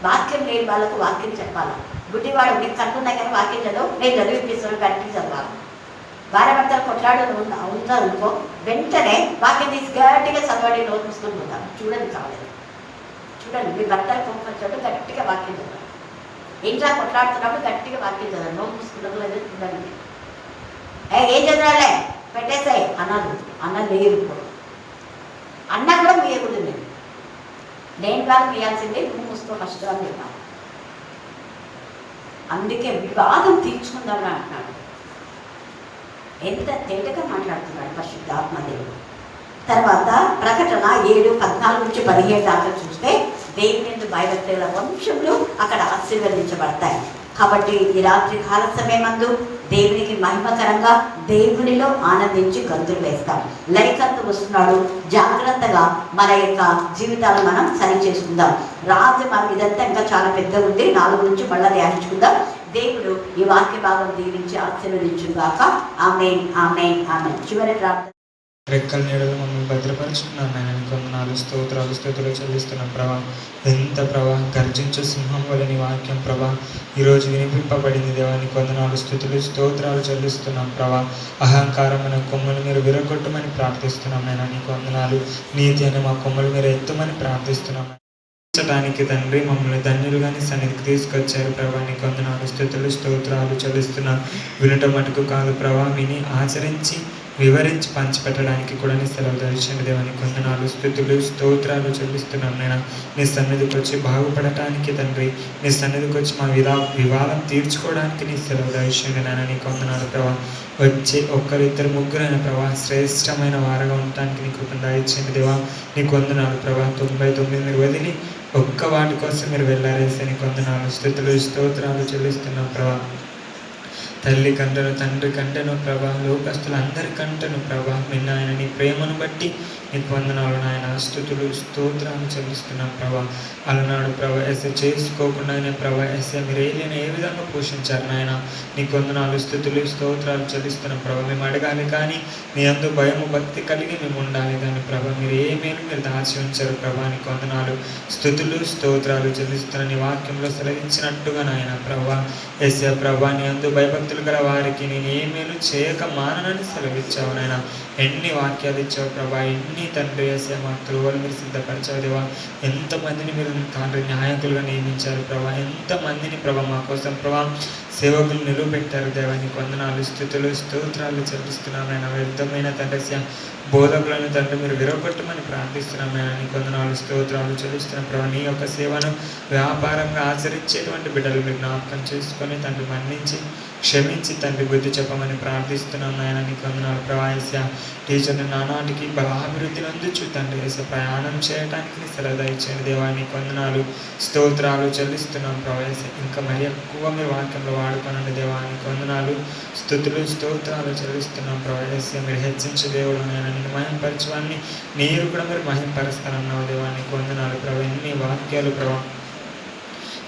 [SPEAKER 4] వాక్యం లేని వాళ్ళకు వాక్యం చెప్పాలా. గుడ్డివాడు నీకు కట్టున్నాయి కానీ వాక్యం చదువు, నేను చదివిపిస్తున్నాను కట్టి చదవాలి. భార్య భర్తలు కొట్లాడు ఉందనుకో, వెంటనే వాక్యం తీసి గట్టిగా చదవండి, నోట్ మూసుకొని పోతాను. చూడండి కాలేదు, చూడండి, మీ భర్తలు కోపం వచ్చినప్పుడు గట్టిగా వాక్యం చదవండి. ఇంట్లో కొట్లాడుతున్నప్పుడు గట్టిగా వాక్యం చదవండి. నోరు మూసుకున్నప్పుడు లేదు చూడండి. ఏం చదవాలే పెట్టేసాయి అన్నాడు. అన్న లేదు, ఇప్పుడు అన్న కూడా మీయకూడదు. నేను కాదు మీయాల్సిందే, నువ్వు మూసుకో ఫస్ట్ అని చెప్పాను. అందుకే వివాదం తీర్చుకుందామని అంటున్నాడు. ఎంత తేటగా మాట్లాడుతున్నాడు పరిశుద్ధాత్మదేవుడు. తర్వాత ప్రకటన 7:14-17 దాకా చూస్తే దేవుని యందు భయభక్తుల వంశములు అక్కడ ఆశీర్వదించబడతాయి. కాబట్టి ఈ రాత్రి కాల సమయమందు దేవునికి మహిమకరంగా దేవునిలో ఆనందించి గంతులు వేస్తాం. లైకంతు వస్తున్నాడు. జాగ్రత్తగా మన యొక్క జీవితాలు మనం సరి చేసుకుందాం. రాజు మనం ఇదంతా ఇంకా చాలా పెద్దగా ఉంది. 4 నుంచి మళ్ళీ ధ్యానించుకుందాం. దేవుడు ఈ వాక్య భాగం దీవించి ఆశీర్వదించుగాక. ఆమేన్, ఆమేన్, ఆమేన్. చివరి ప్రార్థన.
[SPEAKER 6] రెక్కల నీడలు మమ్మల్ని భద్రపరుచుకున్నాను నాయన, కొందనాలు స్తోత్రాలు చెల్లిస్తున్నాం ప్రభా. ఎంత ప్రభా, గర్జించు సింహం వల్ల నీ వాక్యం ప్రభా ఈరోజు వినిపింపబడింది దేవాన్ని, కొందనాలు స్తోత్రాలు చెల్లిస్తున్నాం ప్రభా. అహంకారమైన కొమ్మలు మీరు విరగొట్టమని ప్రార్థిస్తున్నాం నాయన, నీ కొందనాలు. నీతి అనే మా కొమ్మలు మీరు ఎత్తుమని ప్రార్థిస్తున్నాం. తండ్రి మమ్మల్ని ధన్యులుగాని సన్నిధికి తీసుకొచ్చారు ప్రభా, నీ కొందనాలు స్తోత్రాలు చెల్లిస్తున్నాం. వినటం మటుకు కాదు ప్రభా, విని ఆచరించి వివరించి పంచిపెట్టడానికి కూడా నీ సెలవు దయచేయండి దేవాన్ని, కొందనాలు స్తోత్రాలు చెల్లిస్తున్నాం నేను. నీ సన్నిధికి వచ్చి బాగుపడటానికి తండ్రి, నీ సన్నిధికి వచ్చి మా వివాదం తీర్చుకోవడానికి నీ సెలవు దయచేయండి నాయన, నీ కొందనాలు ప్రభా. వచ్చి ఒక్కరిద్దరు ముగ్గురైన ప్రభా శ్రేష్టమైన వారుగా ఉండటానికి నీ కృపను దయచేయండి దేవా, నీ కొందనాలు ప్రభా. 99 మీరు వదిలి ఒక్క వాటి కోసం మీరు వెళ్ళారేసే నీ కొందనాలు స్తోత్రాలు చెల్లిస్తున్నాం ప్రభా. తల్లి కంటను తండ్రి కంటను ప్రభా, లోకస్తులందరికంటను ప్రభా నిన్న ఆయన నీ ప్రేమను బట్టి నీకు వందనాలు నాయన. స్తోత్రాలు చెల్లిస్తున్నాం ప్రభా. అలనాడు ప్రభా ఎస్ఏ చేసుకోకుండా ప్రభా ఎస్ఏ మీరు ఏ విధంగా పోషించారు నాయన, నీకు వందనాలు స్తోత్రాలు చెల్లిస్తున్నాం ప్రభా. మేము అడగాలి కానీ నీ అందు భయము భక్తి కలిగి మేము ఉండాలి కానీ ప్రభా మీరు ఏ మేలు మీరు దాచి ఉంచారు ప్రభా, నీకు వందనాలు స్తోత్రాలు చెల్లిస్తున్న నీ వాక్యంలో సెలవించినట్టుగా నాయన ప్రభా ఎస్ఏ ప్రభా నీ అందు భయభక్తులు గల వారికి నేను ఏ మేలు చేయక మానని సెలవిచ్చావు నాయన. ఎన్ని వాక్యాలు ఇచ్చావు ప్రభా, ఎన్ని తండ్రి వేసే మా త్రువలు మీరు సిద్ధపరిచావు దేవా. ఎంతమందిని మీరు తండ్రి నాయకులుగా నియమించారు ప్రభా, ఎంతమందిని ప్రభా మా కోసం ప్రభా సేవకులు నిలువబెట్టారు దేవా, నీకు వందనాలు స్తోత్రాలు చెల్లిస్తున్నాం నాయన. వ్యర్థమైన తండ్రి బోధకులను తండ్రి మీరు విరగొట్టమని ప్రార్థిస్తున్నాం నాయన, నీకు వందనాలు స్తోత్రాలు చెల్లిస్తున్నాం ప్రభా. నీ యొక్క సేవను వ్యాపారంగా ఆచరించేటువంటి బిడ్డలు మీరు జ్ఞాపకం చేసుకొని తండ్రి మన్నించి క్షమించి తండ్రి బుద్ధి చెప్పమని ప్రార్థిస్తున్నాం నాయన, నీకు వందనాలు ప్రభా. ఏసా టీచర్ని నానాటికి బలాభివృద్ధిని అందుచు తండ్రి ఏసా ప్రయాణం చేయడానికి సెలవు దయచేయండి దేవా, నీకు వందనాలు స్తోత్రాలు చెల్లిస్తున్నాం ప్రభా. ఏసా ఇంకా మరి ఎక్కువ మీరు వాక్యంలో వాడుకోనండి దేవా, నీకు వందనాలు స్తోత్రాలు చెల్లిస్తున్నాం ప్రభా. ఏసా మీరు హెచ్చించే దేవుడు నాయన, నేను మహింపరచవాన్ని మీరు కూడా మీరు మహింపరుస్తానన్నావు దేవా, నీకు వందనాలు ప్రభా. ఎన్ని వాక్యాలు ప్రభా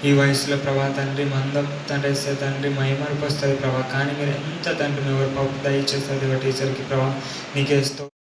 [SPEAKER 6] ఈ వయసులో ప్రభా తండ్రి మందం తండ్రి వేస్తే తండ్రి మహిమర్పు వస్తుంది ప్రభా, కానీ మీరు ఎంత తండ్రి ఎవరు పాప దయచేస్తుంది టీచర్కి ప్రభా నీకే